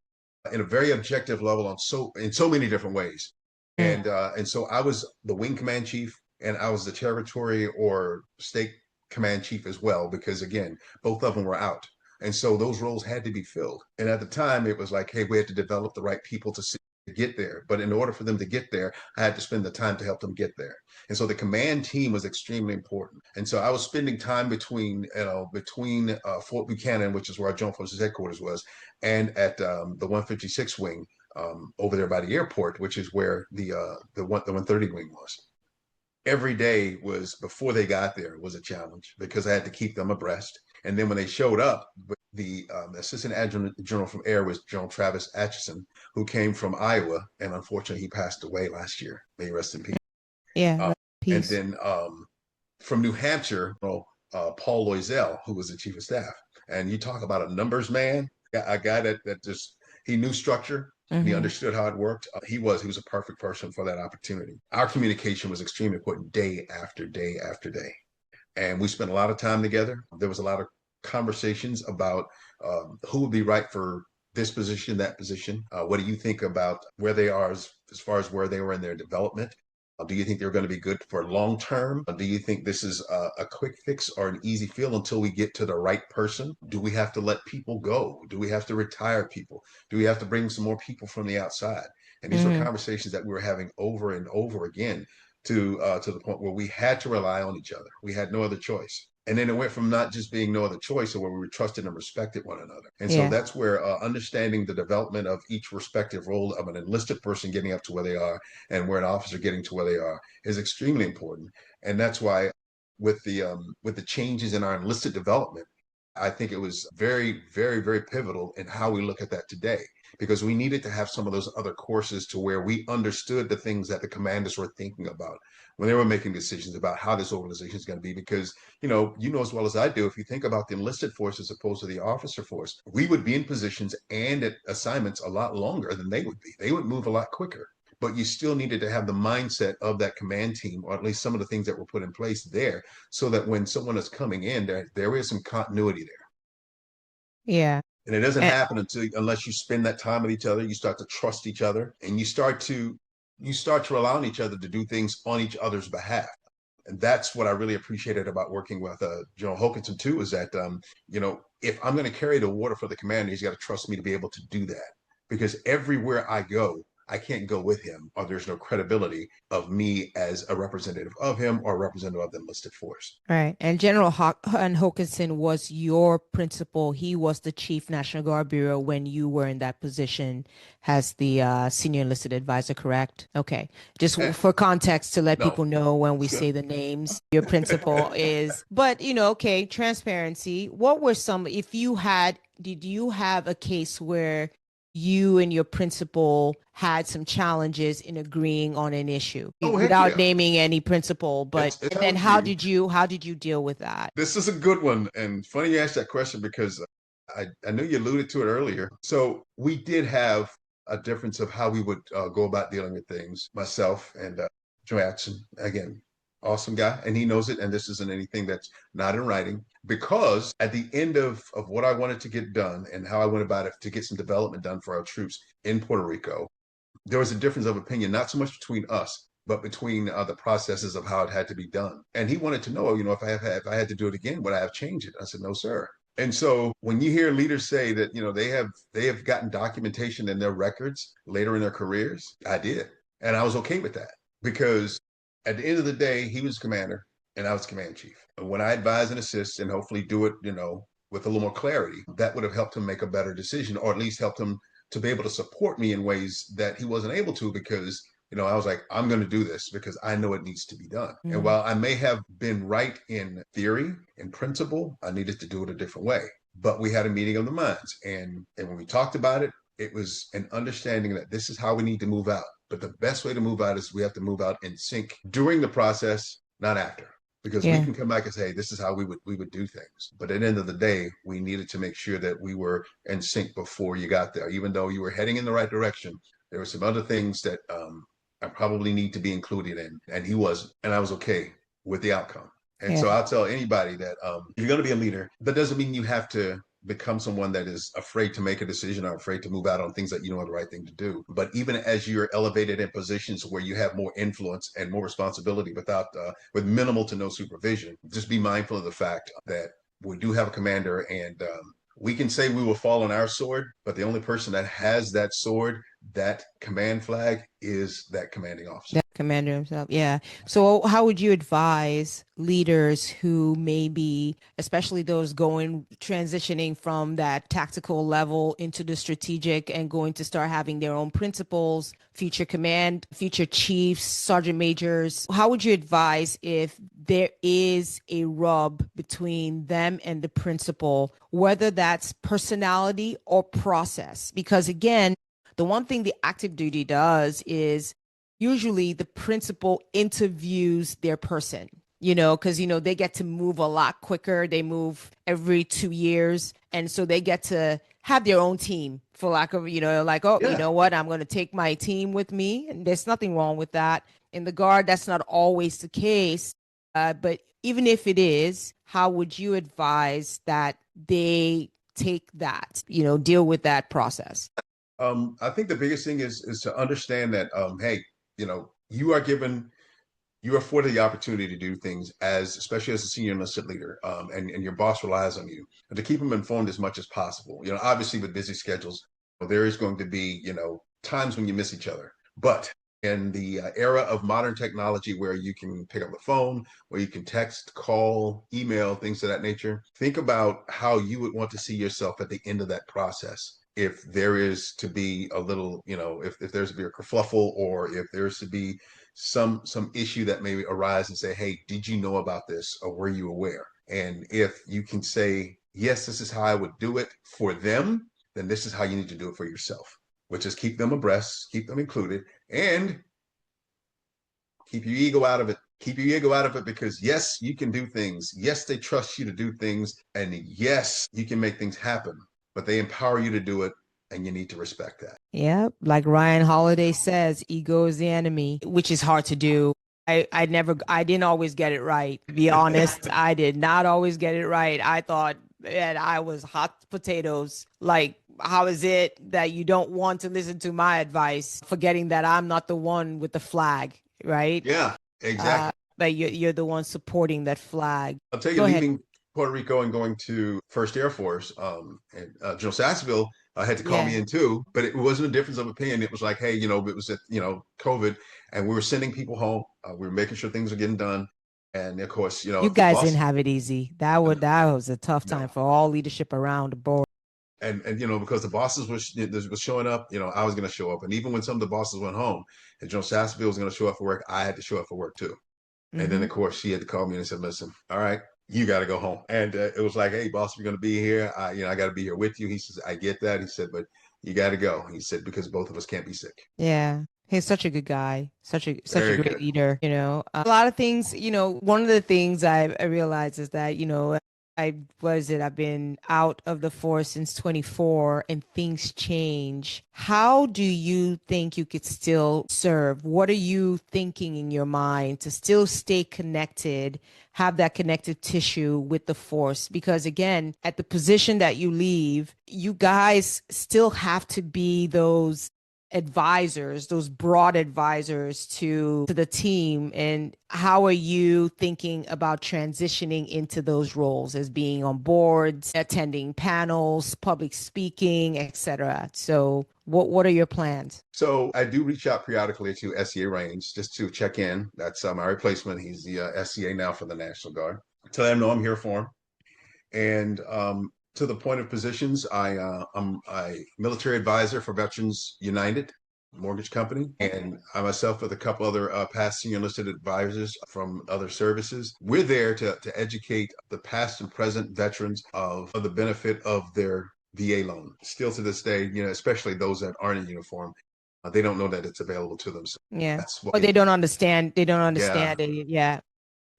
in a very objective level in so many different ways. And so I was the wing command chief, and I was the territory or state command chief as well, because again, both of them were out. And so those roles had to be filled. And at the time, it was like, hey, we had to develop the right people to get there. But in order for them to get there, I had to spend the time to help them get there. And so the command team was extremely important. And so I was spending time between Fort Buchanan, which is where our Joint Forces headquarters was, and at the 156 wing, over there by the airport, which is where the 130 wing was. Every day was, before they got there, was a challenge because I had to keep them abreast. And then when they showed up, the assistant adjutant general from air was General Travis Atchison, who came from Iowa, and unfortunately he passed away last year. May he rest in peace. Yeah, And peace. then from New Hampshire, Paul Loisel, who was the chief of staff. And you talk about a numbers man, a guy that just, he knew structure. He understood how it worked. He was a perfect person for that opportunity. Our communication was extremely important, day after day after day. And we spent a lot of time together. There was a lot of conversations about who would be right for this position, that position. What do you think about where they are as far as where they were in their development? Do you think they're going to be good for long term? Do you think this is a quick fix or an easy fill until we get to the right person? Do we have to let people go? Do we have to retire people? Do we have to bring some more people from the outside? And these were Hmm. conversations that we were having over and over again to the point where we had to rely on each other. We had no other choice. And then it went from not just being no other choice to where we trusted and respected one another. And so Yeah. that's where understanding the development of each respective role of an enlisted person getting up to where they are and where an officer getting to where they are is extremely important. And that's why with the changes in our enlisted development, I think it was very, very, very pivotal in how we look at that today, because we needed to have some of those other courses to where we understood the things that the commanders were thinking about when they were making decisions about how this organization is going to be. Because, you know as well as I do, if you think about the enlisted force as opposed to the officer force, we would be in positions and at assignments a lot longer than they would be. They would move a lot quicker. But you still needed to have the mindset of that command team, or at least some of the things that were put in place there, so that when someone is coming in, there is some continuity there. Yeah. And it doesn't And, happen unless you spend that time with each other. You start to trust each other, and you start to rely on each other to do things on each other's behalf. And that's what I really appreciated about working with General Hokanson too, is that if I'm going to carry the water for the commander, he's got to trust me to be able to do that. Because everywhere I go, I can't go with him, or there's no credibility of me as a representative of him or a representative of the enlisted force. right. And General Hokanson was your principal. He was the Chief National Guard Bureau when you were in that position as the Senior Enlisted Advisor, correct? Okay. Just Eh, for context to let no, people know when we it's good. say the names, your principal is, but okay, transparency. What were some, if you had, did you have a case where you and your principal had some challenges in agreeing on an issue Oh heck without yeah! naming any principal, but It's and then challenge you. how did you deal with that? This is a good one, and funny you asked that question because I knew you alluded to it earlier. So we did have a difference of how we would go about dealing with things. Myself and Joe Jackson, again, awesome guy, and he knows it. And this isn't anything that's not in writing, because at the end of what I wanted to get done and how I went about it to get some development done for our troops in Puerto Rico, there was a difference of opinion, not so much between us, but between the processes of how it had to be done. And he wanted to know, if I had to do it again, would I have changed it? I said, no, sir. And so when you hear leaders say that, they have gotten documentation in their records later in their careers, I did. And I was okay with that, because at the end of the day, he was commander and I was command chief. And when I advise and assist and hopefully do it, with a little more clarity, that would have helped him make a better decision, or at least helped him to be able to support me in ways that he wasn't able to, because I was like, I'm going to do this because I know it needs to be done. And Mm. while I may have been right in theory, in principle, I needed to do it a different way. But we had a meeting of the minds, and when we talked about it, it was an understanding that this is how we need to move out. But the best way to move out is we have to move out in sync during the process, not after, because we Yeah. can come back and say this is how we would do things. But at the end of the day, we needed to make sure that we were in sync before you got there. Even though you were heading in the right direction, there were some other things that I probably need to be included in, and he was, and I was okay with the outcome. And so Yeah. I'll tell anybody that you're going to be a leader. That doesn't mean you have to become someone that is afraid to make a decision or afraid to move out on things that you know are the right thing to do. But even as you're elevated in positions where you have more influence and more responsibility with minimal to no supervision, just be mindful of the fact that we do have a commander, and we can say we will fall on our sword, but the only person that has that sword, that command flag, is that commanding officer. That commander himself. Yeah. So how would you advise leaders who maybe, especially those transitioning from that tactical level into the strategic and going to start having their own principals, future command, future chiefs, sergeant majors? How would you advise if there is a rub between them and the principal, whether that's personality or process? Because again, the one thing the active duty does is usually the principal interviews their person, because, they get to move a lot quicker. They move every 2 years. And so they get to have their own team, for lack of, like, oh, you Yeah. know what? I'm going to take my team with me. And there's nothing wrong with that. In the Guard, that's not always the case. But even if it is, how would you advise that they take that, deal with that process? I think the biggest thing is to understand that hey, you are given you are afforded the opportunity to do things, especially as a senior enlisted leader, and your boss relies on you, and to keep them informed as much as possible. Obviously with busy schedules, there is going to be times when you miss each other. But in the era of modern technology where you can pick up the phone, where you can text, call, email, things of that nature, think about how you would want to see yourself at the end of that process. If there is to be a little, if there's to be a kerfluffle, or if there's to be some issue that may arise and say, hey, did you know about this, or were you aware? And if you can say, yes, this is how I would do it for them, then this is how you need to do it for yourself, which is keep them abreast, keep them included, and keep your ego out of it. Keep your ego out of it, because yes, you can do things. Yes, they trust you to do things. And yes, you can make things happen, but they empower you to do it. And you need to respect that. Yeah, like Ryan Holiday says, ego is the enemy, which is hard to do. I didn't always get it right. To be honest, I did not always get it right. I thought that I was hot potatoes. Like, how is it that you don't want to listen to my advice, forgetting that I'm not the one with the flag, right? Yeah, exactly. But you're the one supporting that flag. I'll tell you, Go ahead. leaving Puerto Rico and going to First Air Force, and General Sassville had to call me Yeah. in too, but it wasn't a difference of opinion. It was like, hey, it was at, COVID, and we were sending people home. We were making sure things were getting done. And of course, You the guys didn't boss, have it easy. That was a tough time no. for all leadership around the board. And because the bosses was showing up, I was going to show up. And even when some of the bosses went home and General Sassville was going to show up for work, I had to show up for work too. And then, Hmm. of course, she had to call me and said, listen, all right, you got to go home. And it was like, hey, boss, you're going to be here. I got to be here with you. He says, I get that. He said, but you got to go. He said, because both of us can't be sick. Yeah. He's such a good guy, such a Very great good. leader, A lot of things, one of the things I realized is that, I've been out of the force since 24 and things change. How do you think you could still serve? What are you thinking in your mind to still stay connected, have that connective tissue with the force? Because again, at the position that you leave, you guys still have to be those advisors, those broad advisors to the team. And how are you thinking about transitioning into those roles as being on boards, attending panels, public speaking, etc.? So what are your plans? So I do reach out periodically to SEA Range just to check in. That's my replacement. He's the SEA now for the National Guard. Tell them know I'm here for him. And to the point of positions, I'm a military advisor for Veterans United Mortgage Company, and I myself with a couple other past senior enlisted advisors from other services. We're there to educate the past and present veterans of the benefit of their VA loan. Still to this day, especially those that aren't in uniform, they don't know that it's available to them. So Yeah. that's why, Or they don't understand. They don't yeah, understand it. Yeah.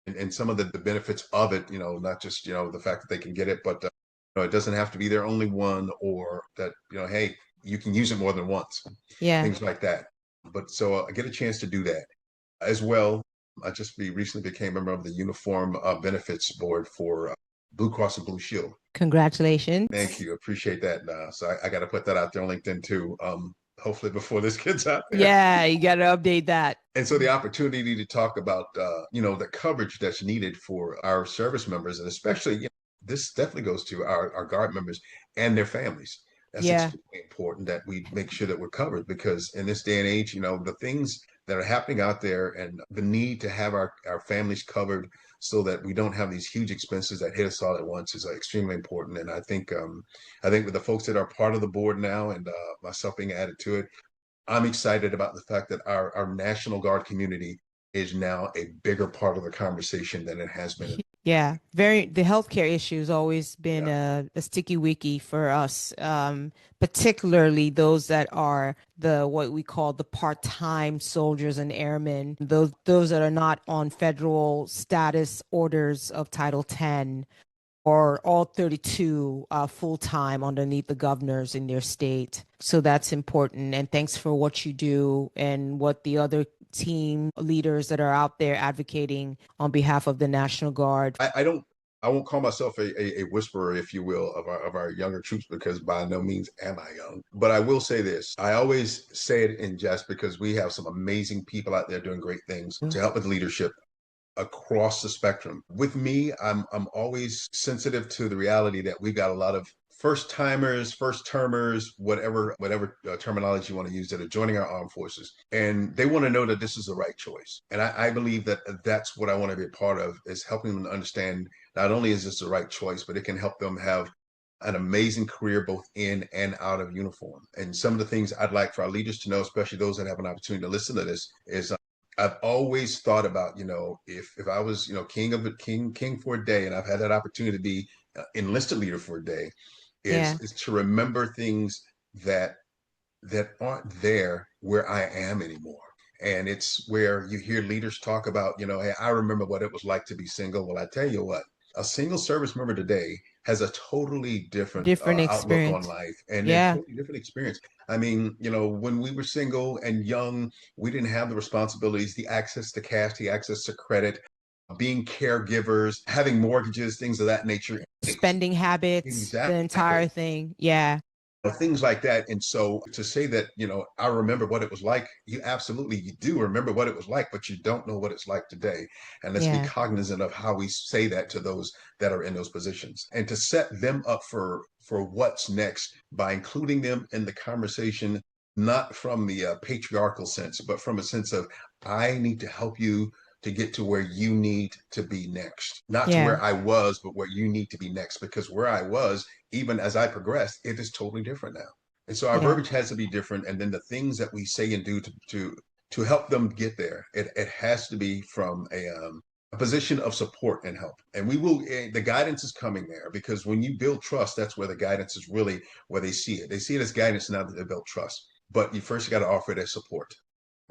and some of the benefits of it, not just, the fact that they can get it, but it doesn't have to be their only one, or that, hey, you can use it more than once, Yeah. things like that. But so I get a chance to do that as well. Recently became a member of the Uniform Benefits Board for Blue Cross and Blue Shield. Thank Congratulations. you. Appreciate that. So I got to put that out there on LinkedIn too. Hopefully before this gets out there. Yeah, you got to update that. And so the opportunity to talk about, the coverage that's needed for our service members, and especially, this definitely goes to our Guard members and their families. That's Yeah. extremely important that we make sure that we're covered, because in this day and age, the things that are happening out there, and the need to have our families covered so that we don't have these huge expenses that hit us all at once is extremely important. And I think with the folks that are part of the board now, and myself being added to it, I'm excited about the fact that our National Guard community is now a bigger part of the conversation than it has been. Yeah, the healthcare issue has always been Yeah. a sticky wicky for us, particularly those that are what we call the part-time soldiers and airmen, those that are not on federal status orders of Title 10, or all 32 full-time underneath the governors in their state. So that's important. And thanks for what you do and what the other team leaders that are out there advocating on behalf of the National Guard. I won't call myself a whisperer, if you will, of our younger troops, because by no means am I young. But I will say this. I always say it in jest, because we have some amazing people out there doing great things to help with leadership across the spectrum. With me, I'm always sensitive to the reality that we've got a lot of first timers, first termers, whatever terminology you want to use that are joining our armed forces, and they want to know that this is the right choice. And I believe that that's what I want to be a part of, is helping them to understand not only is this the right choice, but it can help them have an amazing career both in and out of uniform. And some of the things I'd like for our leaders to know, especially those that have an opportunity to listen to this, is I've always thought about, if I was, king for a day, and I've had that opportunity to be enlisted leader for a day, Yeah. is to remember things that aren't there where I am anymore. And it's where you hear leaders talk about, hey, I remember what it was like to be single. Well, I tell you what, a single service member today has a totally different Different outlook on experience. life and a Yeah. totally different experience. I mean, when we were single and young, we didn't have the responsibilities, the access to cash, the access to credit, being caregivers, having mortgages, things of that nature. Spending habits, the Exactly. entire thing. Yeah. Things like that. And so to say that, I remember what it was like, you do remember what it was like, but you don't know what it's like today. And let's be Yeah. cognizant of how we say that to those that are in those positions, and to set them up for what's next by including them in the conversation, not from the patriarchal sense, but from a sense of, I need to help you to get to where you need to be next, not to Yeah. where I was, but where you need to be next, because where I was, even as I progress, it is totally different now. And so our Yeah. verbiage has to be different. And then the things that we say and do to help them get there, it has to be from a position of support and help. And we will, the guidance is coming there, because when you build trust, that's where the guidance is really where they see it. They see it as guidance now that they built trust. But you first got to offer it as support.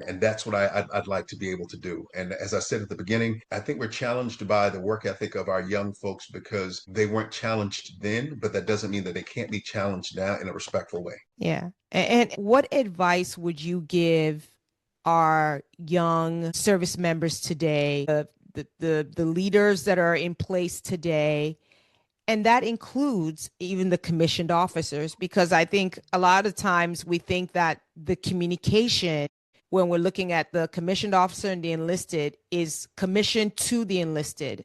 And that's what I'd like to be able to do. And as I said at the beginning, I think we're challenged by the work ethic of our young folks because they weren't challenged then, but that doesn't mean that they can't be challenged now in a respectful way. Yeah. And what advice would you give our young service members today, the leaders that are in place today? And that includes even the commissioned officers, because I think a lot of times we think that the communication when we're looking at the commissioned officer and the enlisted is commissioned to the enlisted.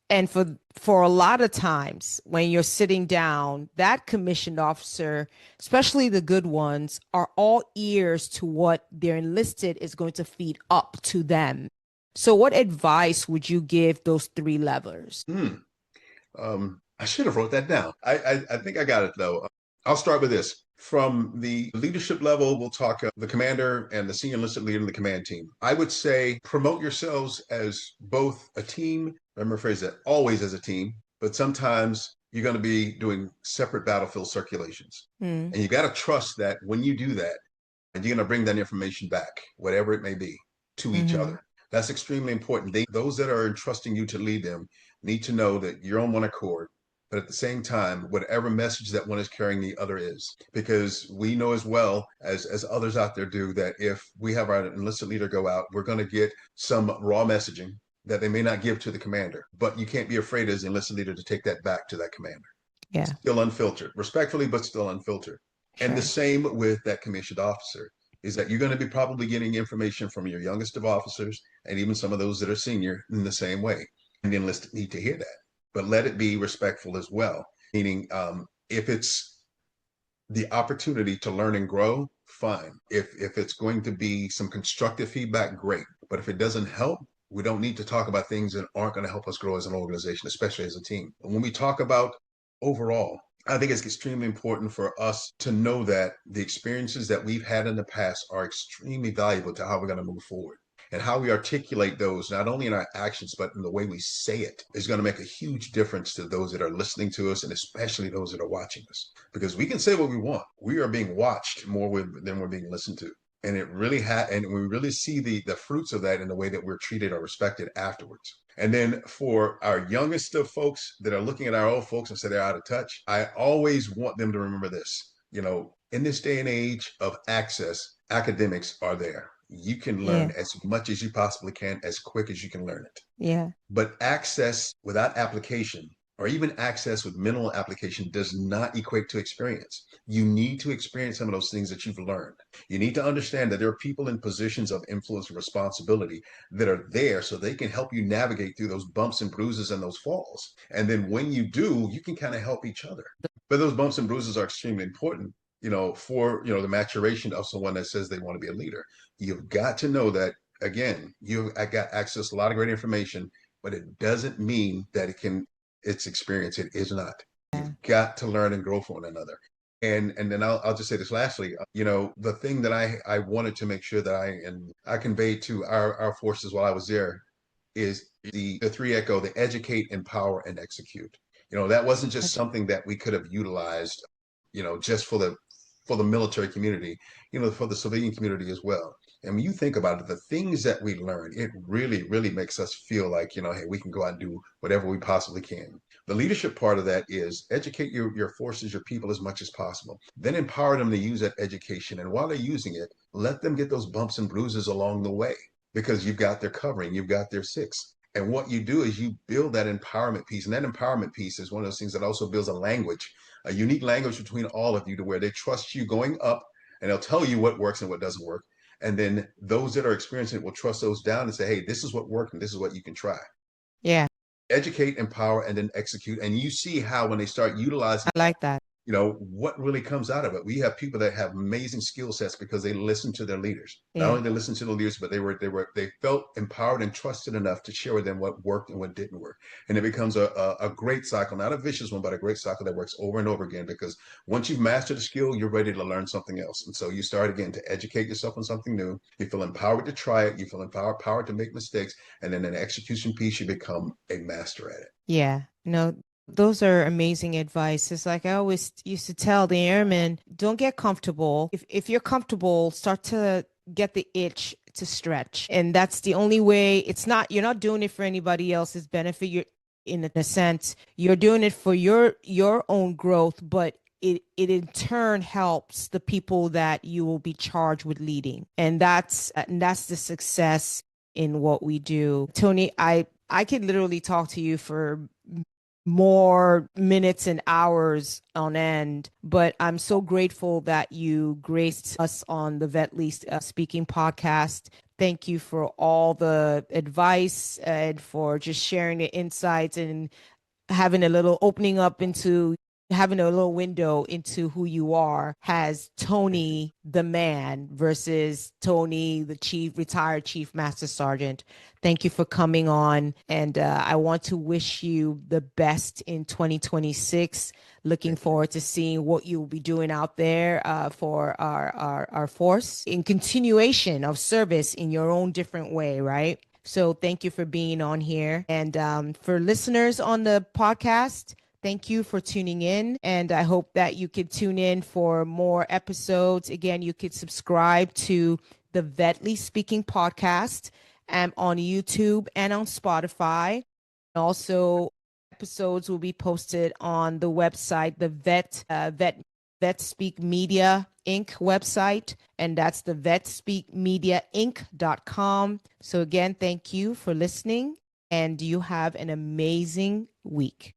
And for a lot of times when you're sitting down, that commissioned officer, especially the good ones, are all ears to what their enlisted is going to feed up to them. So what advice would you give those three levels? Hmm. I should have wrote that down. I think I got it though. I'll start with this. From the leadership level, we'll talk the commander and the senior enlisted leader in the command team. I would say promote yourselves as both a team. Remember, phrase that always as a team, but sometimes you're going to be doing separate battlefield circulations. Mm, And you got to trust that when you do that, and you're going to bring that information back, whatever it may be, to each mm-hmm. other. That's extremely important. Those that are entrusting you to lead them need to know that you're on one accord, but at the same time, whatever message that one is carrying, the other is. Because we know as well as others out there do, that if we have our enlisted leader go out, we're going to get some raw messaging that they may not give to the commander. But you can't be afraid as an enlisted leader to take that back to that commander. Yeah, Still unfiltered, respectfully, but still unfiltered. And the sure. same with that commissioned officer, is that you're going to be probably getting information from your youngest of officers and even some of those that are senior in the same way. And the enlisted need to hear that, but let it be respectful as well. Meaning, if it's the opportunity to learn and grow, fine. If it's going to be some constructive feedback, great. But if it doesn't help, we don't need to talk about things that aren't going to help us grow as an organization, especially as a team. And when we talk about overall, I think it's extremely important for us to know that the experiences that we've had in the past are extremely valuable to how we're going to move forward. And how we articulate those, not only in our actions, but in the way we say it, is going to make a huge difference to those that are listening to us, and especially those that are watching us. Because we can say what we want. We are being watched more than we're being listened to. And and we really see the fruits of that in the way that we're treated or respected afterwards. And then for our youngest of folks that are looking at our old folks and say they're out of touch, I always want them to remember this. In this day and age of access, academics are there. You can learn Yeah, as much as you possibly can, as quick as you can learn it. yeah, But access without application, or even access with minimal application, does not equate to experience. You need to experience some of those things that you've learned. You need to understand that there are people in positions of influence and responsibility that are there so they can help you navigate through those bumps and bruises and those falls. And then when you do, you can kind of help each other. But those bumps and bruises are extremely important, for, the maturation of someone that says they want to be a leader. You've got to know that, again, I got access to a lot of great information, but it doesn't mean that it's experience. It is not. Yeah. You've got to learn and grow from one another. And then I'll just say this lastly, the thing that I wanted to make sure that I conveyed to our forces while I was there is the three echo, the educate, empower, and execute. That wasn't just something that we could have utilized, just for the military community, for the civilian community as well. And when you think about it, the things that we learn, it really, really makes us feel like, hey, we can go out and do whatever we possibly can. The leadership part of that is educate your forces, your people as much as possible. Then empower them to use that education. And while they're using it, let them get those bumps and bruises along the way because you've got their covering, you've got their six. And what you do is you build that empowerment piece. And that empowerment piece is one of those things that also builds a unique language between all of you to where they trust you going up and they'll tell you what works and what doesn't work. And then those that are experiencing it will trust those down and say, hey, this is what worked and this is what you can try. Yeah. Educate, empower, and then execute. And you see how when they start utilizing, I like that. what really comes out of it. We have people that have amazing skill sets because they listen to their leaders. Not Yeah. only they listen to the leaders, but they felt empowered and trusted enough to share with them what worked and what didn't work. And it becomes a great cycle, not a vicious one, but a great cycle that works over and over again. Because once you've mastered a skill, you're ready to learn something else. And so you start again to educate yourself on something new. You feel empowered to try it. You feel empowered to make mistakes. And then in the execution piece, you become a master at it. Yeah. Those are amazing advice. It's like I always used to tell the airmen, don't get comfortable. If you're comfortable, start to get the itch to stretch. And that's the only way. You're not doing it for anybody else's benefit. You're in a sense, you're doing it for your own growth, but it in turn helps the people that you will be charged with leading. And that's the success in what we do. Tony, I could literally talk to you for more minutes and hours on end, but I'm so grateful that you graced us on the Vet Least Speaking podcast. Thank you for all the advice and for just sharing the insights and having a little opening up into having a little window into who you are as Tony the man versus Tony the retired chief master sergeant. Thank you for coming on, and I want to wish you the best in 2026. Looking forward to seeing what you'll be doing out there for our force in continuation of service in your own different way, right? So thank you for being on here. And for listeners on the podcast, thank you for tuning in. And I hope that you could tune in for more episodes. Again, you could subscribe to the Vet Least Speaking podcast on YouTube and on Spotify. Also, episodes will be posted on the website, the Vet Speak Media Inc. website, and that's the vetspeakmediainc.com. So again, thank you for listening, and you have an amazing week.